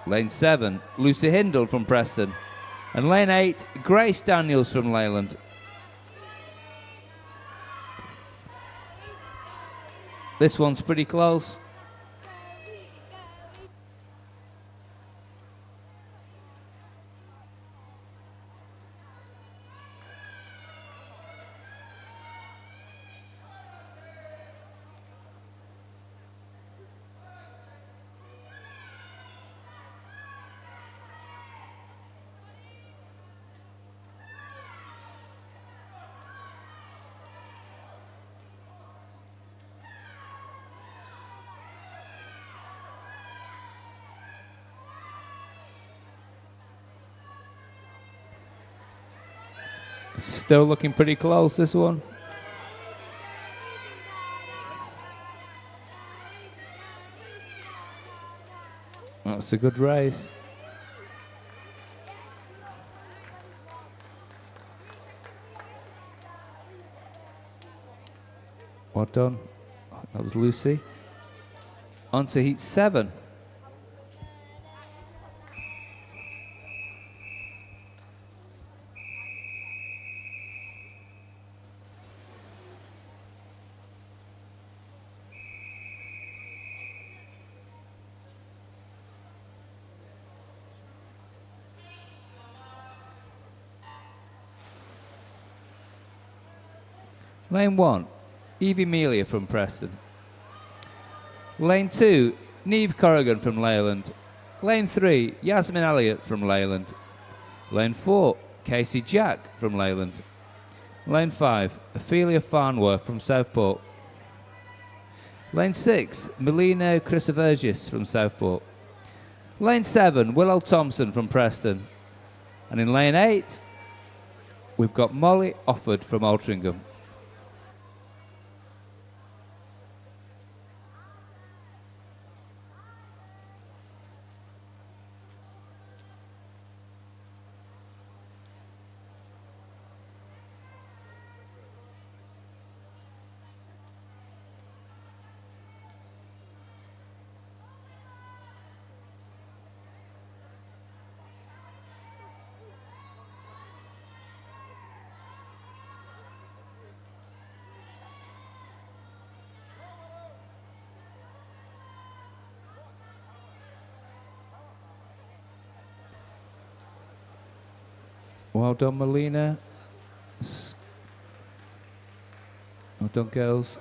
Lane 7, Lucy Hindle from Preston. And lane 8, Grace Daniels from Leyland. This one's pretty close. Still looking pretty close, this one. That's a good race. Well done. That was Lucy. On to heat 7. Lane 1, Evie Melia from Preston. Lane 2, Neve Corrigan from Leyland. Lane 3, Yasmin Elliott from Leyland. Lane 4, Casey Jack from Leyland. Lane 5, Ophelia Farnworth from Southport. Lane 6, Melina Chrysovergis from Southport. Lane 7, Willow Thompson from Preston. And in lane 8, we've got Molly Offord from Altrincham. Well done, Melina. Well done, girls.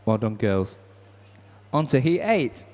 Well done, girls. On to heat 8.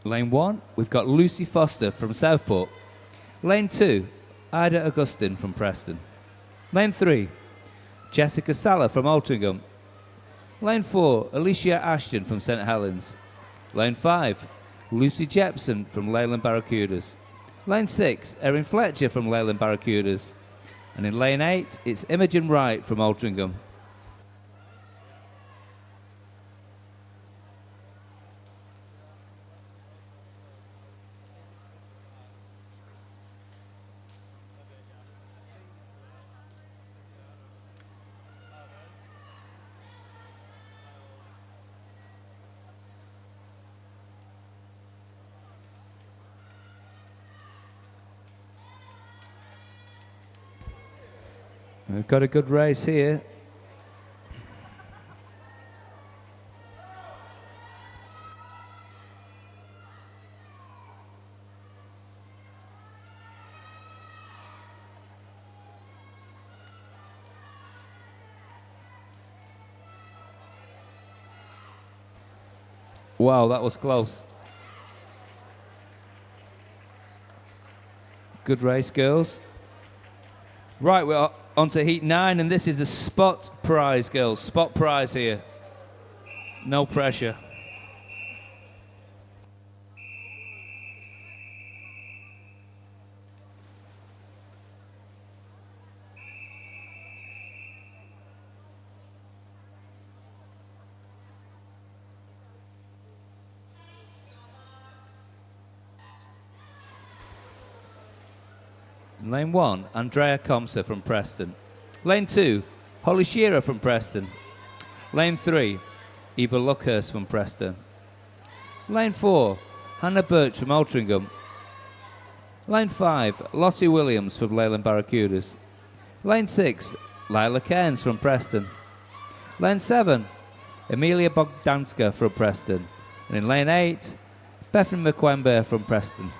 Lane 1, we've got Lucy Foster from Southport. Lane 2, Ida Augustine from Preston. Lane 3, Jessica Sala from Altrincham. Lane 4, Alicia Ashton from St Helens. Lane 5, Lucy Jepson from Leyland Barracudas. Lane 6, Erin Fletcher from Leyland Barracudas. And in lane 8, it's Imogen Wright from Altrincham. We've got a good race here. Wow, that was close. Good race, girls. Right, we're on to heat 9, and this is a spot prize, girls. Spot prize here. No pressure. Lane 1, Andrea Comsa from Preston. Lane 2, Holly Shearer from Preston. Lane 3, Eva Luckhurst from Preston. Lane 4, Hannah Birch from Altrincham. Lane 5, Lottie Williams from Leyland Barracudas. Lane 6, Lila Cairns from Preston. Lane 7, Amelia Bogdanska from Preston. And in Lane 8, Bethany McQuembe from Preston.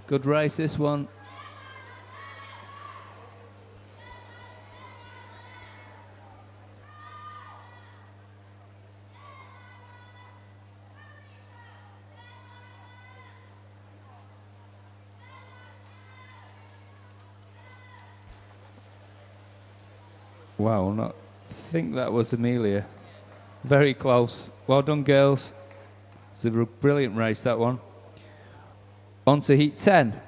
Good race, this one. Wow, I think that was Amelia. Very close. Well done, girls. It's a brilliant race, that one. On to heat 10.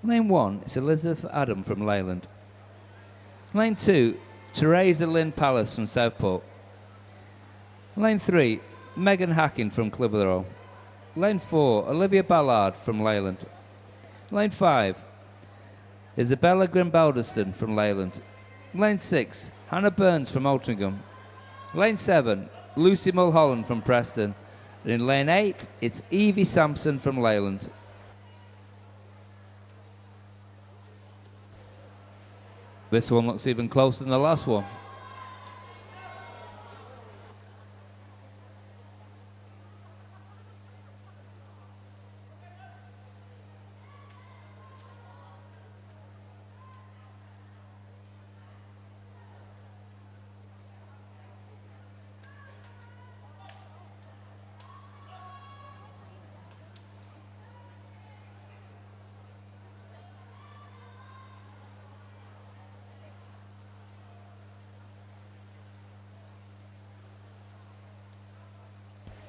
Lane 1 is Elizabeth Adam from Leyland. Lane 2, Teresa Lynn Palace from Southport. Lane 3, Megan Hacking from Clitheroe. Lane 4, Olivia Ballard from Leyland. Lane 5, Isabella Grimbaldeston from Leyland. Lane 6, Hannah Burns from Altrincham. Lane 7, Lucy Mulholland from Preston. And in Lane 8, it's Evie Sampson from Leyland. This one looks even closer than the last one.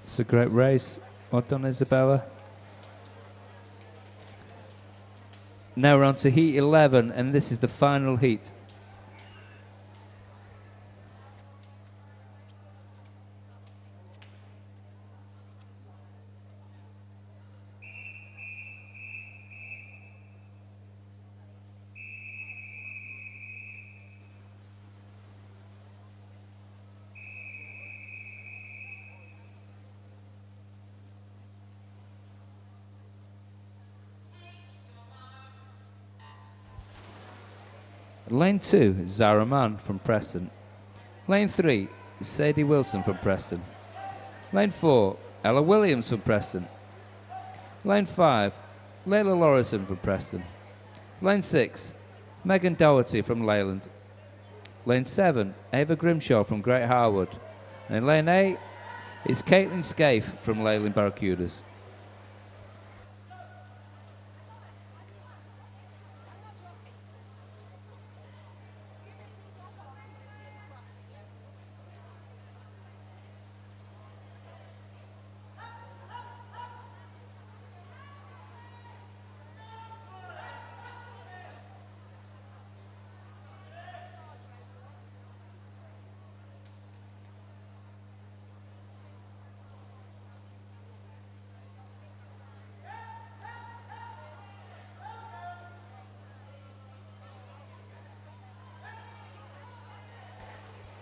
It's a great race. Well done, Isabella. Now we're on to heat 11, and this is the final heat. Lane 2 is Zara Mann from Preston. Lane 3 is Sadie Wilson from Preston. Lane 4, Ella Williams from Preston. Lane 5, Layla Lorison from Preston. Lane 6, Megan Doherty from Leyland. Lane 7, Ava Grimshaw from Great Harwood. And in lane 8, it's Caitlin Scaife from Leyland Barracudas.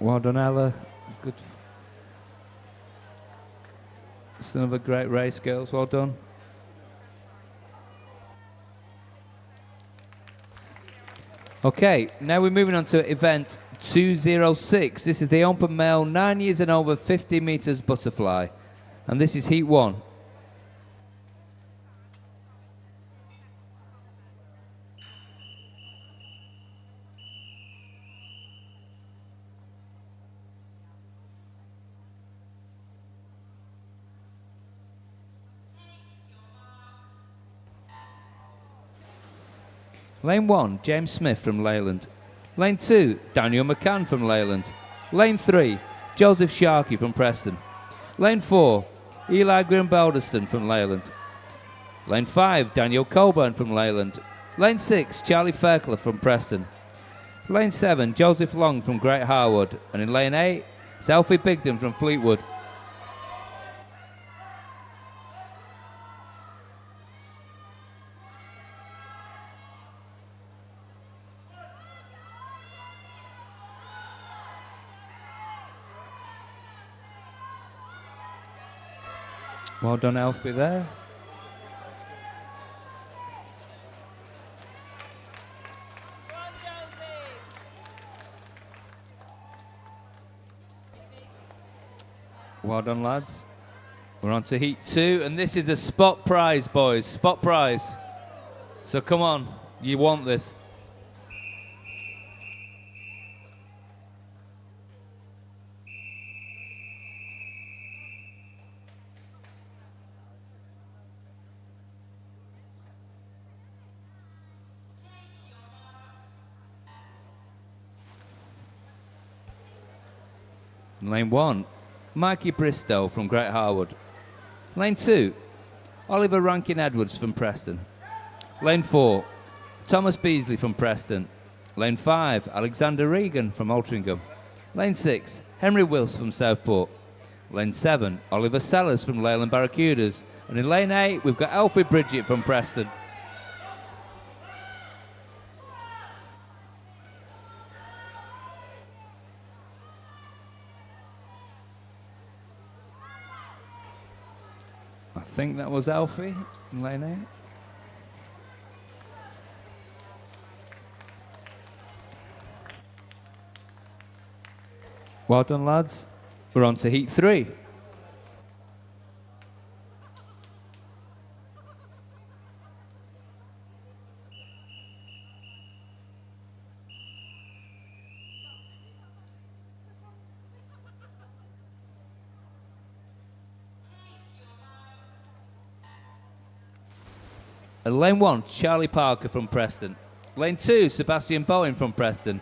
Well done, Ella. Good. It's another great race, girls. Well done. Okay, now we're moving on to event 206. This is the open male 9 years and over 50 meters butterfly. And this is heat 1. Lane 1, James Smith from Leyland. Lane 2, Daniel McCann from Leyland. Lane 3, Joseph Sharkey from Preston. Lane 4, Eli Grimbalderston from Leyland. Lane 5, Daniel Colburn from Leyland. Lane 6, Charlie Fairclough from Preston. Lane 7, Joseph Long from Great Harwood. And in lane 8, Selfie Bigden from Fleetwood. Well done, Alfie, there. Well done, lads. We're on to heat 2, and this is a spot prize, boys. Spot prize. So come on, you want this. Lane 1, Mikey Bristow from Great Harwood. Lane 2, Oliver Rankin Edwards from Preston. Lane 4, Thomas Beasley from Preston. Lane 5, Alexander Regan from Altrincham. Lane 6, Henry Wills from Southport. Lane 7, Oliver Sellers from Leyland Barracudas. And in lane 8, we've got Alfie Bridget from Preston. I think that was Alfie in lane 8. Well done, lads. We're on to heat 3. Lane 1, Charlie Parker from Preston. Lane 2, Sebastian Bowen from Preston.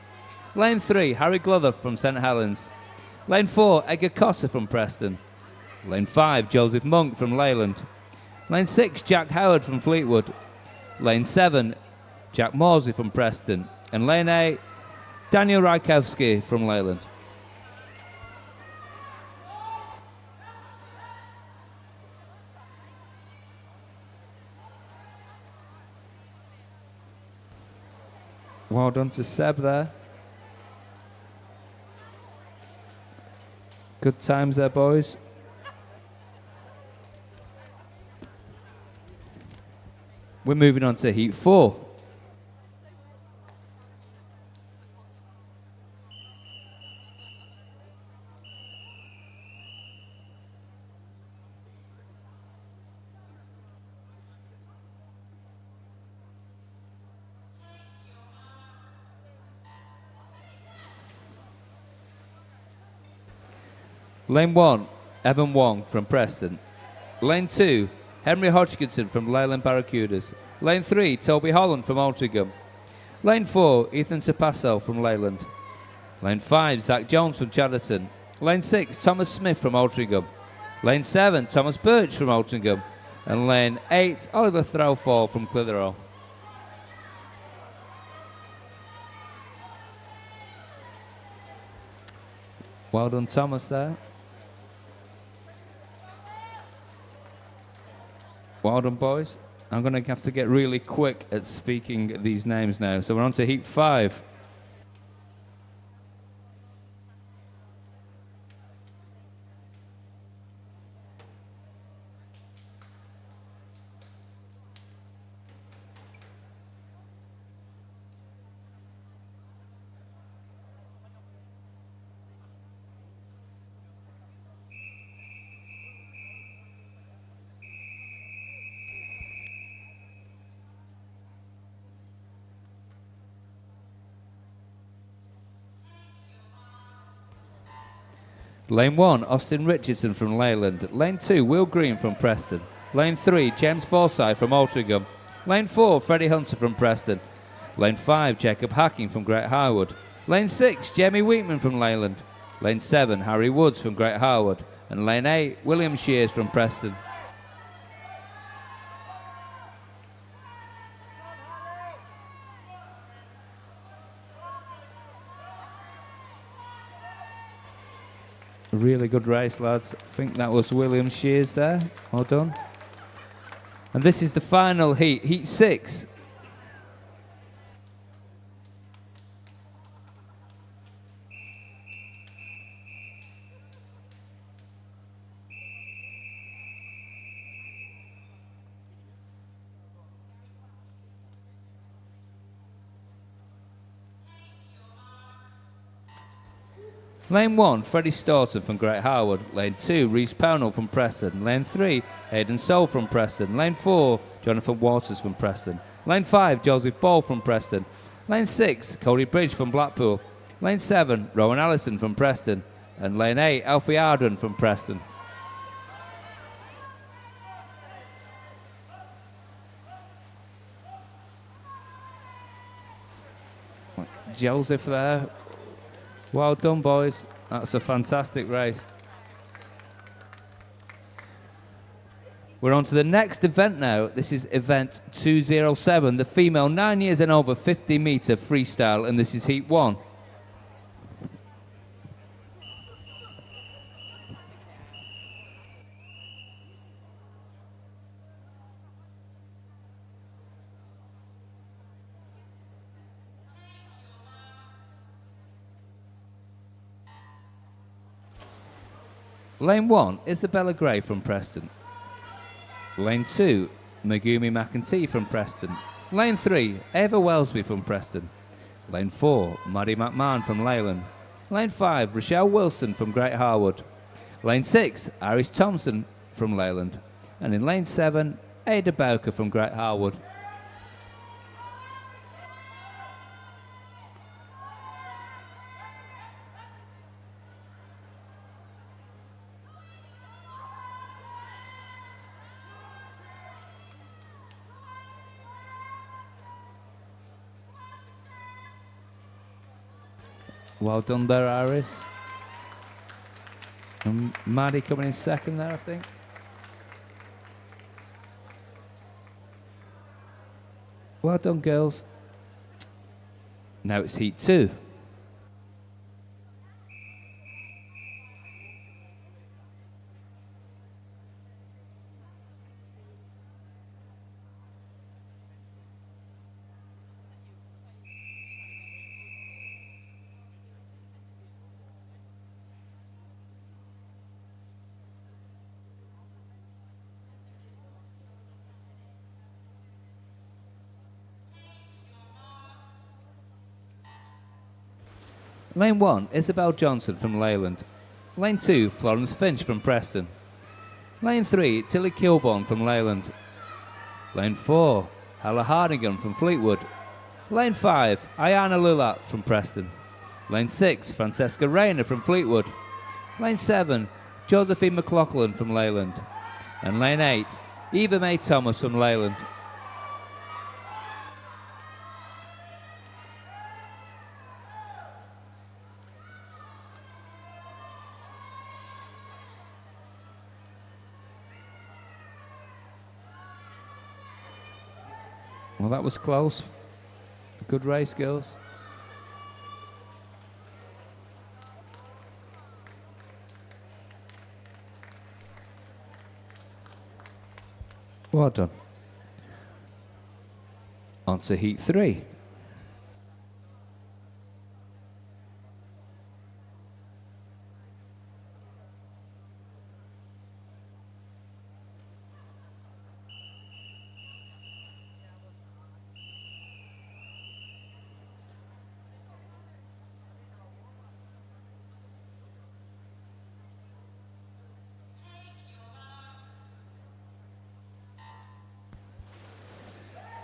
Lane 3, Harry Glover from St Helens. Lane 4, Edgar Cotter from Preston. Lane 5, Joseph Monk from Leyland. Lane 6, Jack Howard from Fleetwood. Lane 7, Jack Morsey from Preston. And lane 8, Daniel Rykowski from Leyland. Well done to Seb there. Good times there, boys. We're moving on to heat 4. Lane 1, Evan Wong from Preston. Lane 2, Henry Hodgkinson from Leyland Barracudas. Lane 3, Toby Holland from Altrincham. Lane 4, Ethan Sapasso from Leyland. Lane 5, Zach Jones from Chatterton. Lane 6, Thomas Smith from Altrincham. Lane 7, Thomas Birch from Altrincham. And lane 8, Oliver Throwfall from Clitheroe. Well done, Thomas, there. Well done, boys. I'm going to have to get really quick at speaking these names now. So we're on to heat 5. Lane 1, Austin Richardson from Leyland. Lane 2, Will Green from Preston. Lane 3, James Forsyth from Altrincham. Lane 4, Freddie Hunter from Preston. Lane 5, Jacob Hacking from Great Harwood. Lane 6, Jamie Wheatman from Leyland. Lane 7, Harry Woods from Great Harwood. And Lane 8, William Shears from Preston. Really good race, lads. I think that was William Shears there. Well done. And this is the final heat, heat 6. Lane 1, Freddie Staunton from Great Harwood. Lane 2, Reece Pownell from Preston. Lane 3, Hayden Soule from Preston. Lane 4, Jonathan Waters from Preston. Lane 5, Joseph Ball from Preston. Lane 6, Cody Bridge from Blackpool. Lane 7, Rowan Allison from Preston. And Lane 8, Alfie Ardern from Preston. Joseph there. Well done, boys. That's a fantastic race. We're on to the next event now. This is event 207, the female 9 years and over 50-metre freestyle, and this is heat 1. Lane 1, Isabella Gray from Preston. Lane 2, Megumi McEntee from Preston. Lane 3, Ava Wellesby from Preston. Lane 4, Maddie McMahon from Leyland. Lane 5, Rochelle Wilson from Great Harwood. Lane 6, Iris Thompson from Leyland. And in Lane 7, Ada Bowker from Great Harwood. Well done there, Iris. And Maddie coming in second there, I think. Well done, girls. Now it's heat 2. Lane 1, Isabel Johnson from Leyland. Lane 2, Florence Finch from Preston. Lane 3, Tilly Kilborn from Leyland. Lane 4, Hella Hardigan from Fleetwood. Lane 5, Ayana Lulat from Preston. Lane 6, Francesca Rayner from Fleetwood. Lane 7, Josephine McLaughlin from Leyland. And lane 8, Eva May Thomas from Leyland. Well, that was close. A good race, girls. Well done. On to heat 3.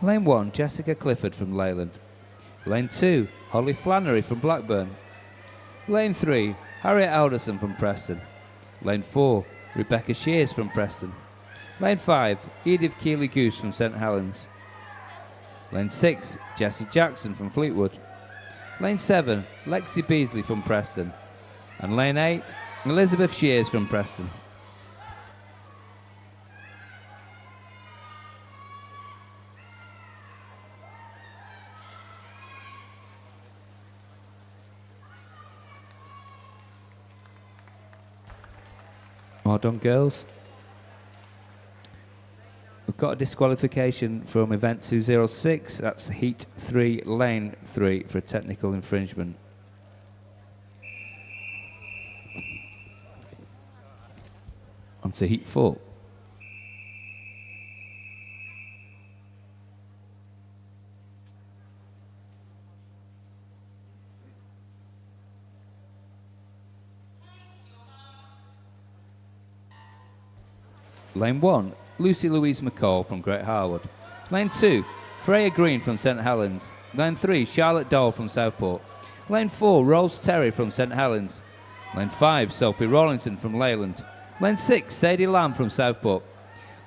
Lane 1, Jessica Clifford from Leyland. Lane 2, Holly Flannery from Blackburn. Lane 3, Harriet Alderson from Preston. Lane 4, Rebecca Shears from Preston. Lane 5, Edith Keeley-Goose from St Helens. Lane 6, Jessie Jackson from Fleetwood. Lane 7, Lexi Beasley from Preston. And Lane 8, Elizabeth Shears from Preston. Well done, girls. We've got a disqualification from event 206. That's heat 3, lane 3 for a technical infringement. On to heat 4. Lane 1, Lucy Louise McCall from Great Harwood. Lane 2, Freya Green from St Helens. Lane 3, Charlotte Dole from Southport. Lane 4, Rose Terry from St Helens. Lane 5, Sophie Rawlinson from Leyland. Lane 6, Sadie Lamb from Southport.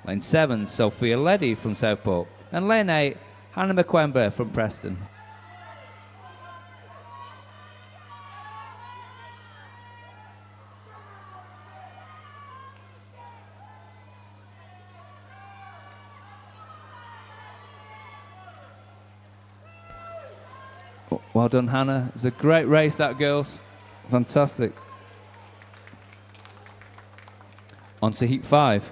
Lane 7, Sophia Leddy from Southport. And Lane 8, Hannah McQuember from Preston. Well done, Hannah. It's a great race, that, girls. Fantastic. On to heat 5.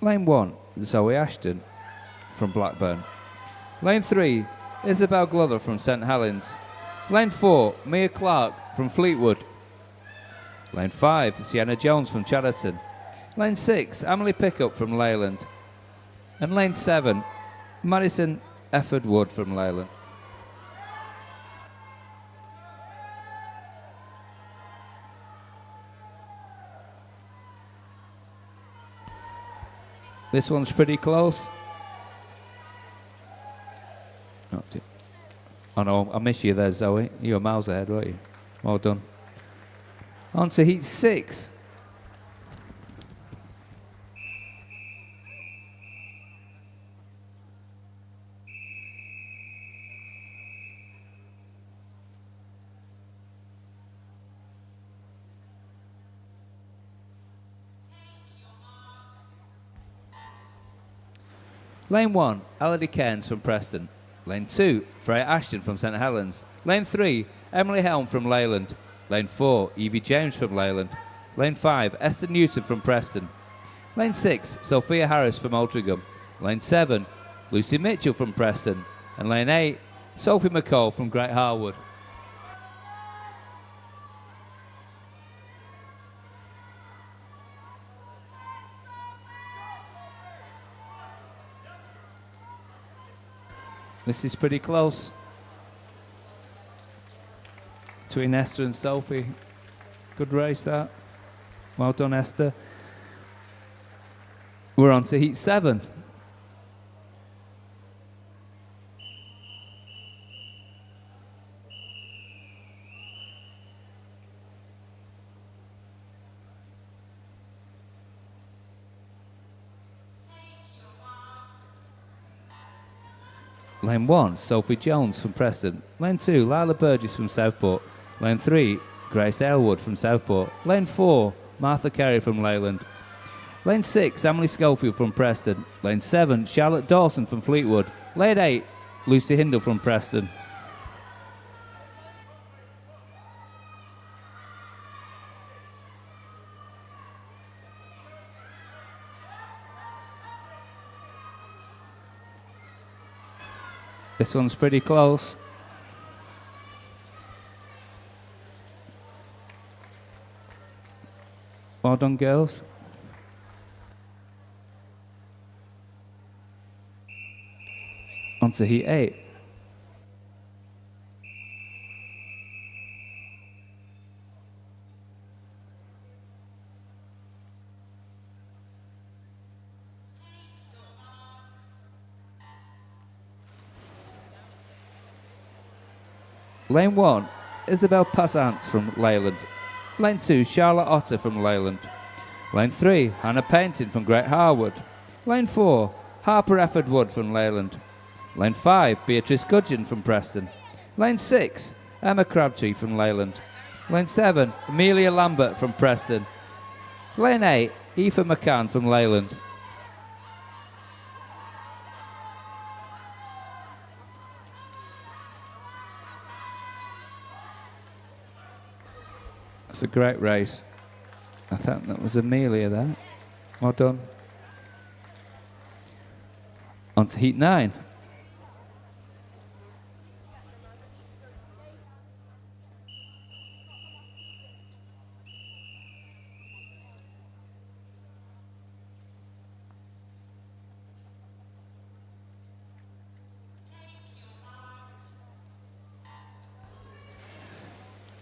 Lane 1, Zoe Ashton from Blackburn. Lane 3, Isabel Glover from St Helens. Lane 4, Mia Clark from Fleetwood. Lane 5, Sienna Jones from Chatterton. Lane 6, Emily Pickup from Leyland. And Lane 7, Madison Efford Wood from Leyland. This one's pretty close. Oh no, I missed you there, Zoe. You were miles ahead, weren't you? Well done. On to heat 6. Lane 1, Elodie Cairns from Preston. Lane 2, Freya Ashton from St Helens. Lane 3, Emily Helm from Leyland. Lane 4, Evie James from Leyland. Lane 5, Esther Newton from Preston. Lane 6, Sophia Harris from Altrincham. Lane 7, Lucy Mitchell from Preston. And Lane 8, Sophie McCall from Great Harwood. This is pretty close between Esther and Sophie. Good race that. Well done, Esther. We're on to heat 7. Lane 1, Sophie Jones from Preston. Lane 2, Lila Burgess from Southport. Lane 3, Grace Aylward from Southport. Lane 4, Martha Carey from Leyland. Lane 6, Emily Schofield from Preston. Lane 7, Charlotte Dawson from Fleetwood. Lane 8, Lucy Hindle from Preston. This one's pretty close. Well done, girls. On to heat 8. Lane 1, Isabel Passant from Leyland. Lane 2, Charlotte Otter from Leyland. Lane 3, Hannah Painting from Great Harwood. Lane 4, Harper Efford Wood from Leyland. Lane 5, Beatrice Gudgeon from Preston. Lane 6, Emma Crabtree from Leyland. Lane 7, Amelia Lambert from Preston. Lane 8, Aoife McCann from Leyland. That's a great race. I think that was Amelia there. Well done. On to heat 9.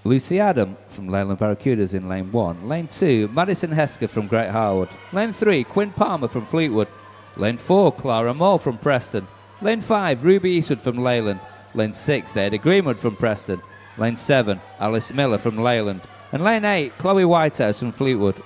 Lucy Adam from Leyland Barracudas in lane 1. Lane 2, Madison Hesker from Great Harwood. Lane 3, Quinn Palmer from Fleetwood. Lane 4, Clara Moore from Preston. Lane 5, Ruby Eastwood from Leyland. Lane 6, Ada Greenwood from Preston. Lane 7, Alice Miller from Leyland. And lane 8, Chloe Whitehouse from Fleetwood.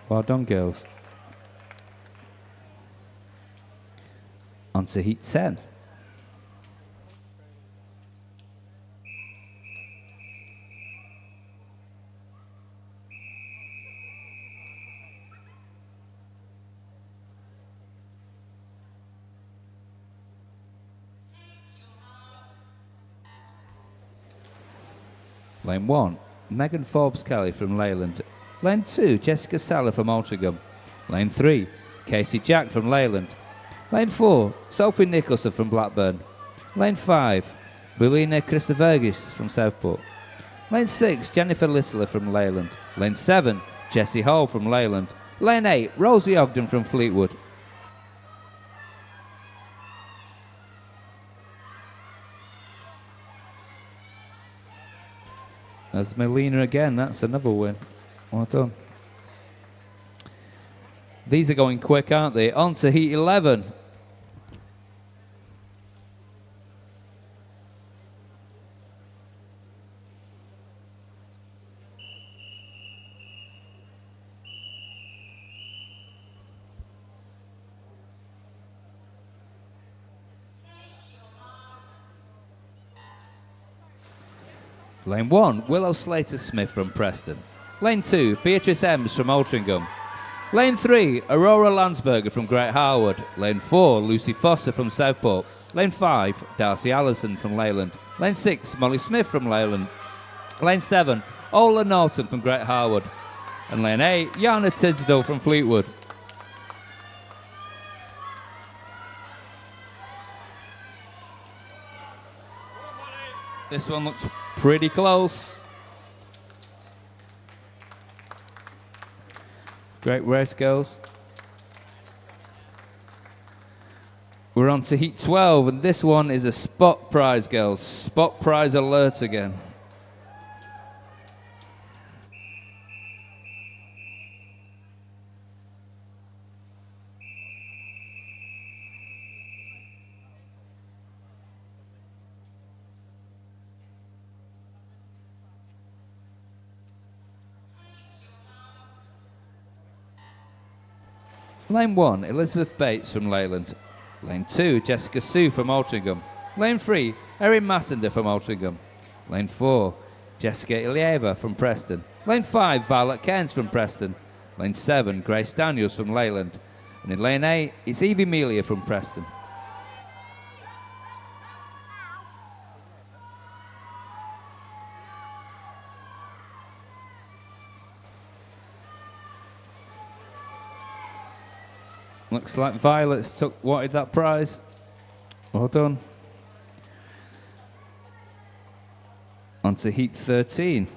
Well done, girls. On to heat 10. Lane 1, Megan Forbes-Kelly from Leyland. Lane 2, Jessica Saller from Altrincham. Lane 3, Casey Jack from Leyland. Lane 4, Sophie Nicholson from Blackburn. Lane 5, Belina Christovergis from Southport. Lane 6, Jennifer Littler from Leyland. Lane 7, Jessie Hall from Leyland. Lane 8, Rosie Ogden from Fleetwood. There's Melina again, that's another win. Well done. These are going quick, aren't they? On to heat 11. Lane 1, Willow Slater-Smith from Preston. Lane 2, Beatrice Ems from Altrincham. Lane 3, Aurora Landsberger from Great Harwood. Lane 4, Lucy Foster from Southport. Lane 5, Darcy Allison from Leyland. Lane 6, Molly Smith from Leyland. Lane 7, Ola Norton from Great Harwood. And lane 8, Yana Tisdale from Fleetwood. This one looks pretty close. Great race, girls. We're on to heat 12, and this one is a spot prize, girls. Spot prize alert again. Lane 1, Elizabeth Bates from Leyland. Lane 2, Jessica Sue from Altrincham. Lane 3, Erin Massender from Altrincham. Lane 4, Jessica Ilieva from Preston. Lane 5, Violet Cairns from Preston. Lane 7, Grace Daniels from Leyland. And in lane 8, it's Evie Amelia from Preston. Looks like Violet's wanted that prize. Well done. On to heat 13.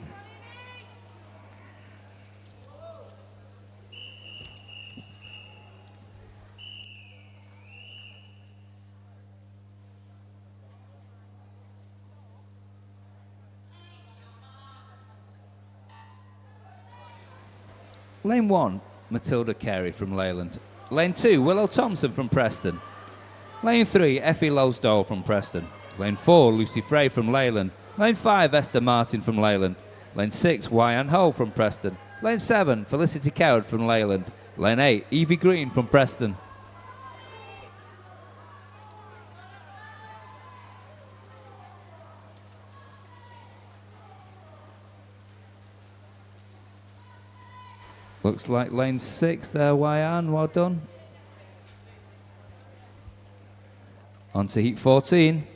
Lane 1, Matilda Carey from Leyland. Lane 2, Willow Thompson from Preston. Lane 3, Effie Lowesdale from Preston. Lane 4, Lucy Frey from Leyland. Lane 5, Esther Martin from Leyland. Lane 6, Wyann Hull from Preston. Lane 7, Felicity Coward from Leyland. Lane 8, Evie Green from Preston. Looks like lane 6 there, Wyann. Well done. On to heat 14.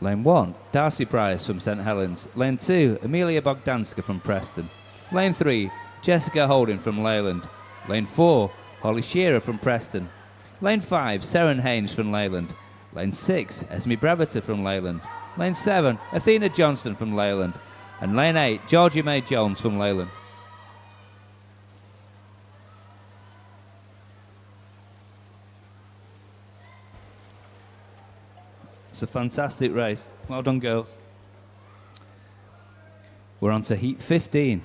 Lane 1, Darcy Price from St Helens. Lane 2, Amelia Bogdanska from Preston. Lane 3, Jessica Holden from Leyland. Lane 4, Holly Shearer from Preston. Lane 5, Seren Haynes from Leyland. Lane 6, Esme Breviter from Leyland. Lane 7, Athena Johnston from Leyland. And lane 8, Georgia May Jones from Leyland. It's a fantastic race. Well done, girls. We're on to heat 15.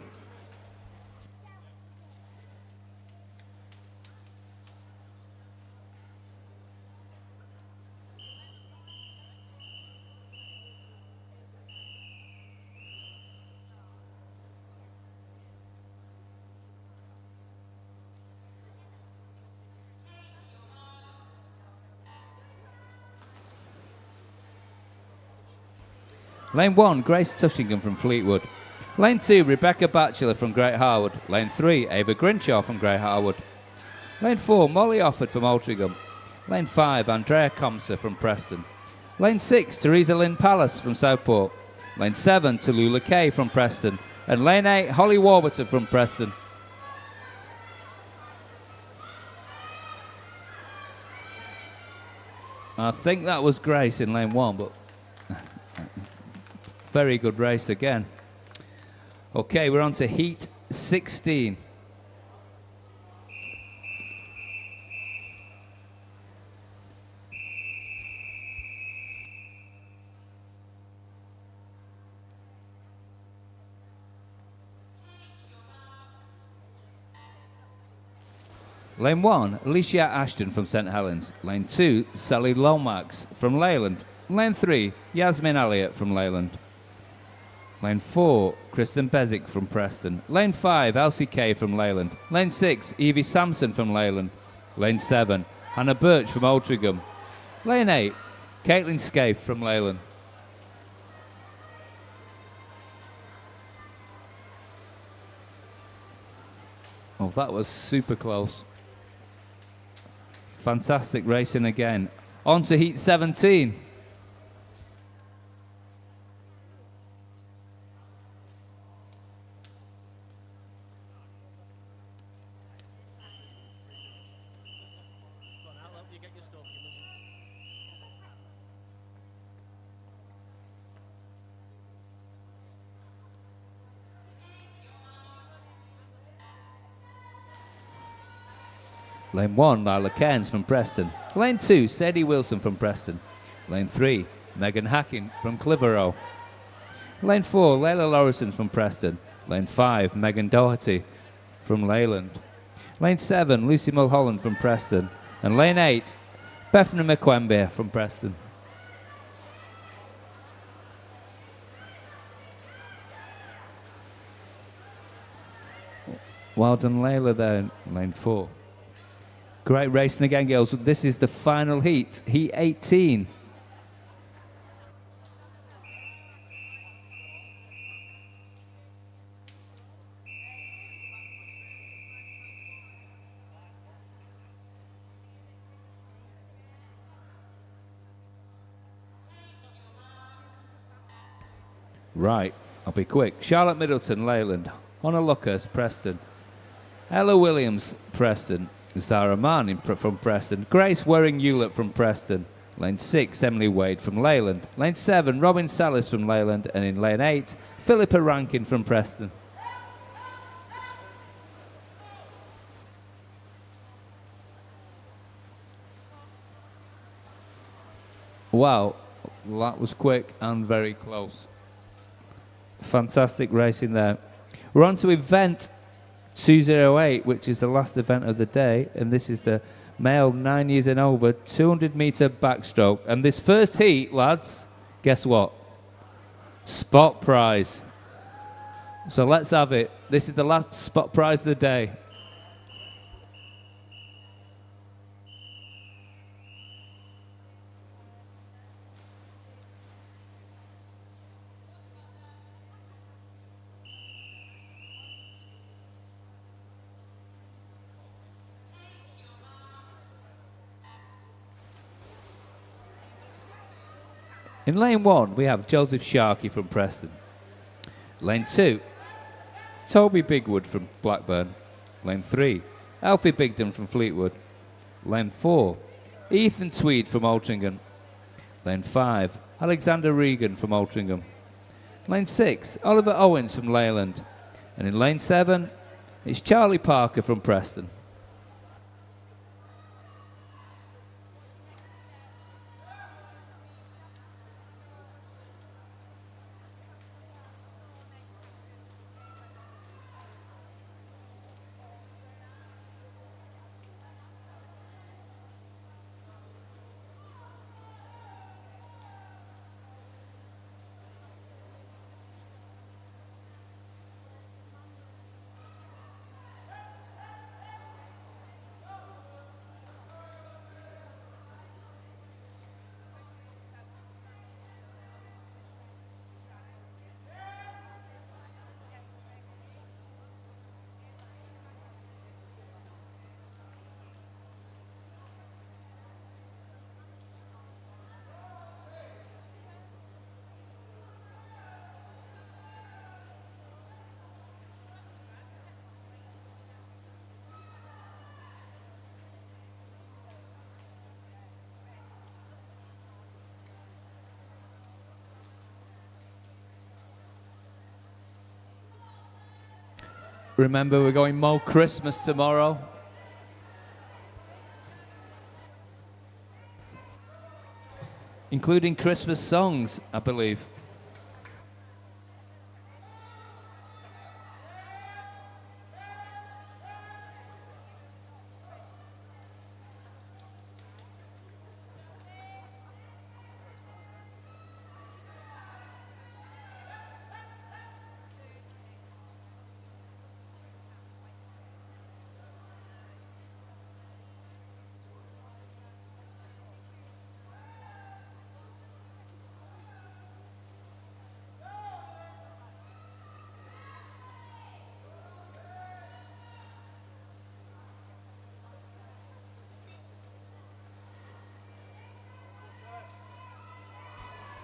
Lane 1, Grace Tushingham from Fleetwood. Lane 2, Rebecca Batchelor from Great Harwood. Lane 3, Ava Grinshaw from Great Harwood. Lane 4, Molly Offord from Altrincham. Lane 5, Andrea Comser from Preston. Lane 6, Teresa Lynn Palace from Southport. Lane 7, Tallulah Kay from Preston. And lane 8, Holly Warburton from Preston. I think that was Grace in lane 1, but very good race again. Okay, we're on to heat 16. Lane 1, Alicia Ashton from St Helens. Lane 2, Sally Lomax from Leyland. Lane 3, Yasmin Elliott from Leyland. Lane 4, Kristen Bezic from Preston. Lane 5, Elsie Kay from Leyland. Lane 6, Evie Sampson from Leyland. Lane 7, Hannah Birch from Altrincham. Lane 8, Caitlin Scaife from Leyland. Oh, that was super close. Fantastic racing again. On to heat 17. Lane 1, Lila Cairns from Preston. Lane 2, Sadie Wilson from Preston. Lane 3, Megan Hacking from Clitheroe. Lane 4, Layla Lorison from Preston. Lane 5, Megan Doherty from Leyland. Lane 7, Lucy Mulholland from Preston. And Lane 8, Bethany McQuembe from Preston. Well done, Layla, there in Lane 4. Great racing again, girls. This is the final heat, heat 18. Right, I'll be quick. Charlotte Middleton, Leyland. Honor Lucas, Preston. Ella Williams, Preston. Zara Mann from Preston. Grace Waring-Hewlett from Preston. Lane 6, Emily Wade from Leyland. Lane 7, Robin Salis from Leyland. And in Lane 8, Philippa Rankin from Preston. Wow, that was quick and very close. Fantastic racing there. We're on to event 208, which is the last event of the day, and this is the male 9 years and over 200-meter backstroke. And this first heat, lads, guess what? Spot prize. So let's have it. This is the last spot prize of the day. In lane 1, we have Joseph Sharkey from Preston. Lane 2, Toby Bigwood from Blackburn. Lane 3, Alfie Bigden from Fleetwood. Lane 4, Ethan Tweed from Altrincham. Lane 5, Alexander Regan from Altrincham. Lane 6, Oliver Owens from Leyland. And in lane 7, it's Charlie Parker from Preston. Remember, we're going Mo Christmas tomorrow. Including Christmas songs, I believe.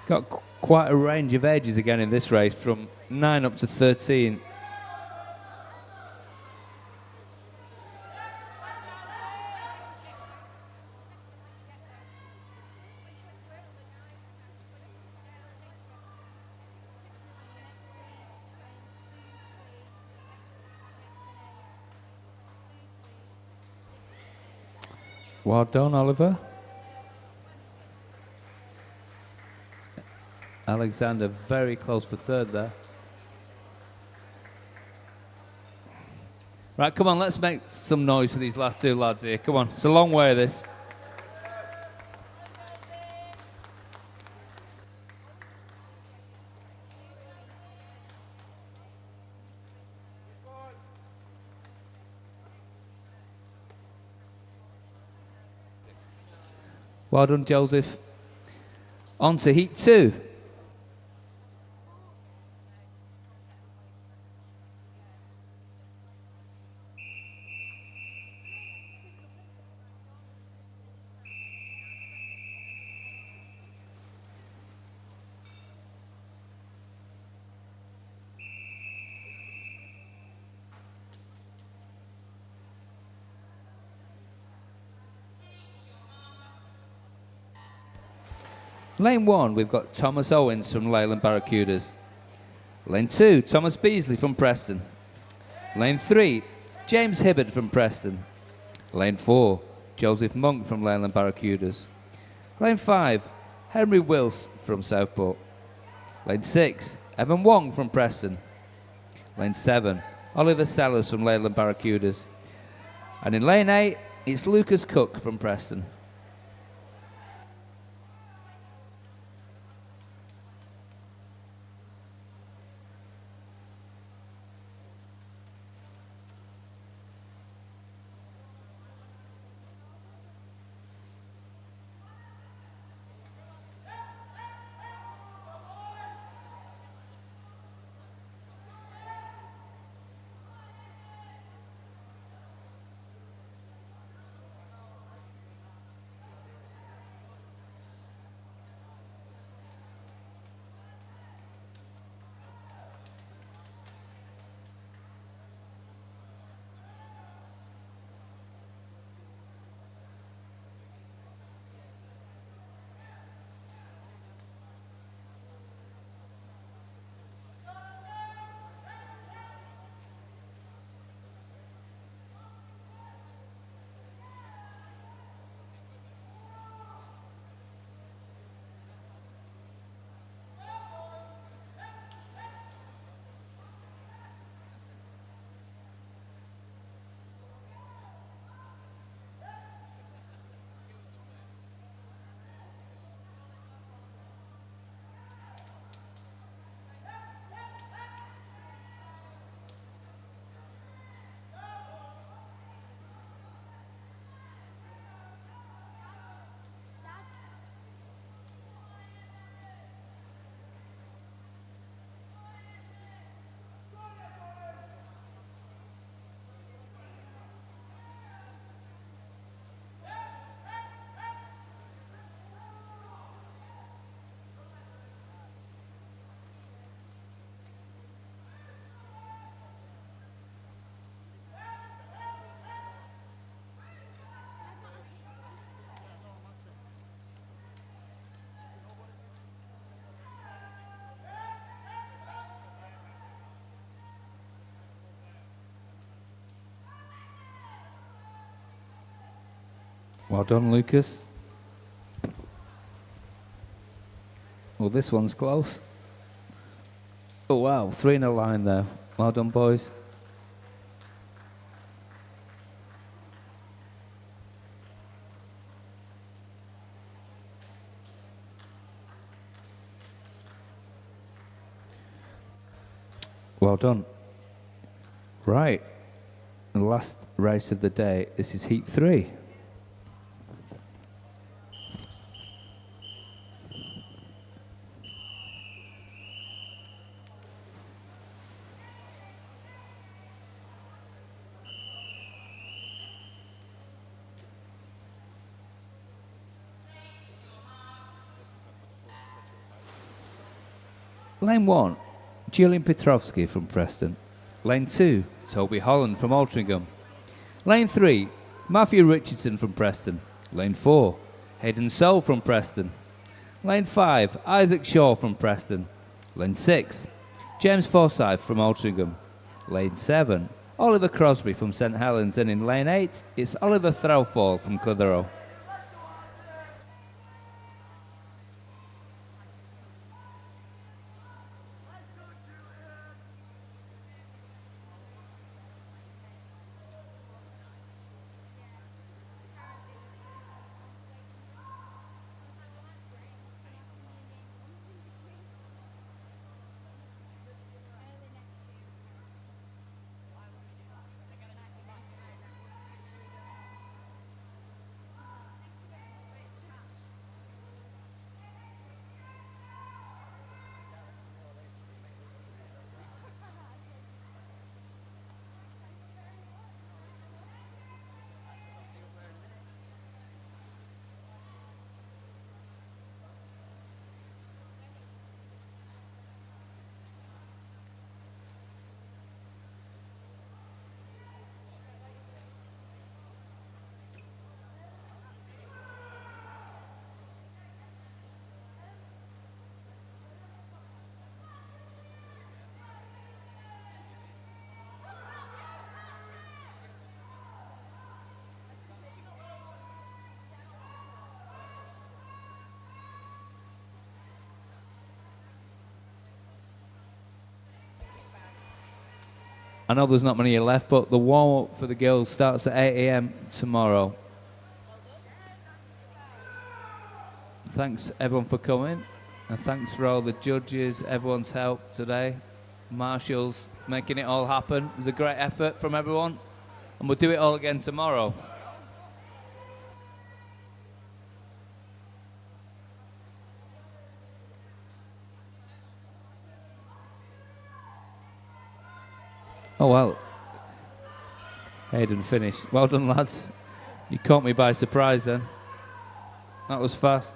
Got quite a range of ages again in this race, from 9 up to 13. Well done, Oliver. Alexander very close for third there. Right, come on, let's make some noise for these last two lads here. Come on, it's a long way, this. Well done, Joseph. On to heat 2. Lane 1, we've got Thomas Owens from Leyland Barracudas. Lane 2, Thomas Beasley from Preston. Lane 3, James Hibbert from Preston. Lane 4, Joseph Monk from Leyland Barracudas. Lane 5, Henry Wills from Southport. Lane 6, Evan Wong from Preston. Lane 7, Oliver Sellers from Leyland Barracudas. And in Lane 8, it's Lucas Cook from Preston. Well done, Lucas. Well, this one's close. Oh, wow, 3 in a line there. Well done, boys. Well done. Right, the last race of the day. This is heat 3. Lane 1, Julian Petrovsky from Preston. Lane 2, Toby Holland from Altrincham. Lane 3, Matthew Richardson from Preston. Lane 4, Hayden Soul from Preston. Lane 5, Isaac Shaw from Preston. Lane 6, James Forsyth from Altrincham. Lane 7, Oliver Crosby from St Helens. And in Lane 8, it's Oliver Threlfall from Clitheroe. I know there's not many left, but the warm-up for the girls starts at 8 a.m. tomorrow. Thanks everyone for coming, and thanks for all the judges, everyone's help today. Marshals making it all happen. It was a great effort from everyone, and we'll do it all again tomorrow. Oh, well, Hayden finished. Well done, lads. You caught me by surprise then. That was fast.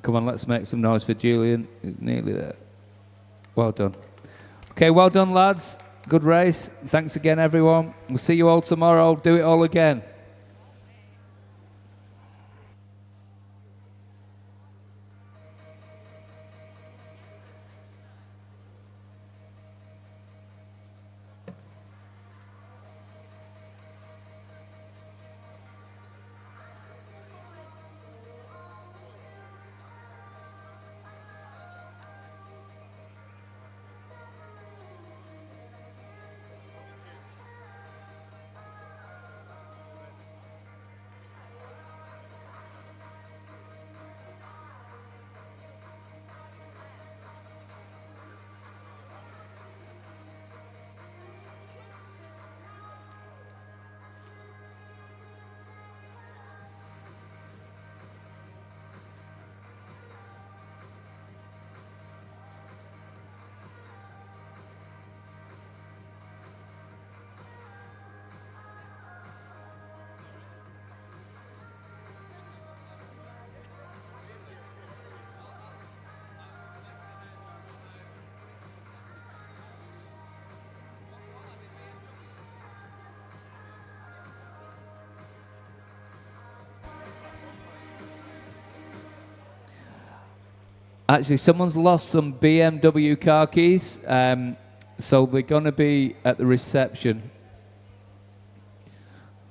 Come on, let's make some noise for Julian. He's nearly there. Well done. Okay, well done, lads. Good race. Thanks again, everyone. We'll see you all tomorrow. Do it all again. Actually, someone's lost some BMW car keys, so they're going to be at the reception.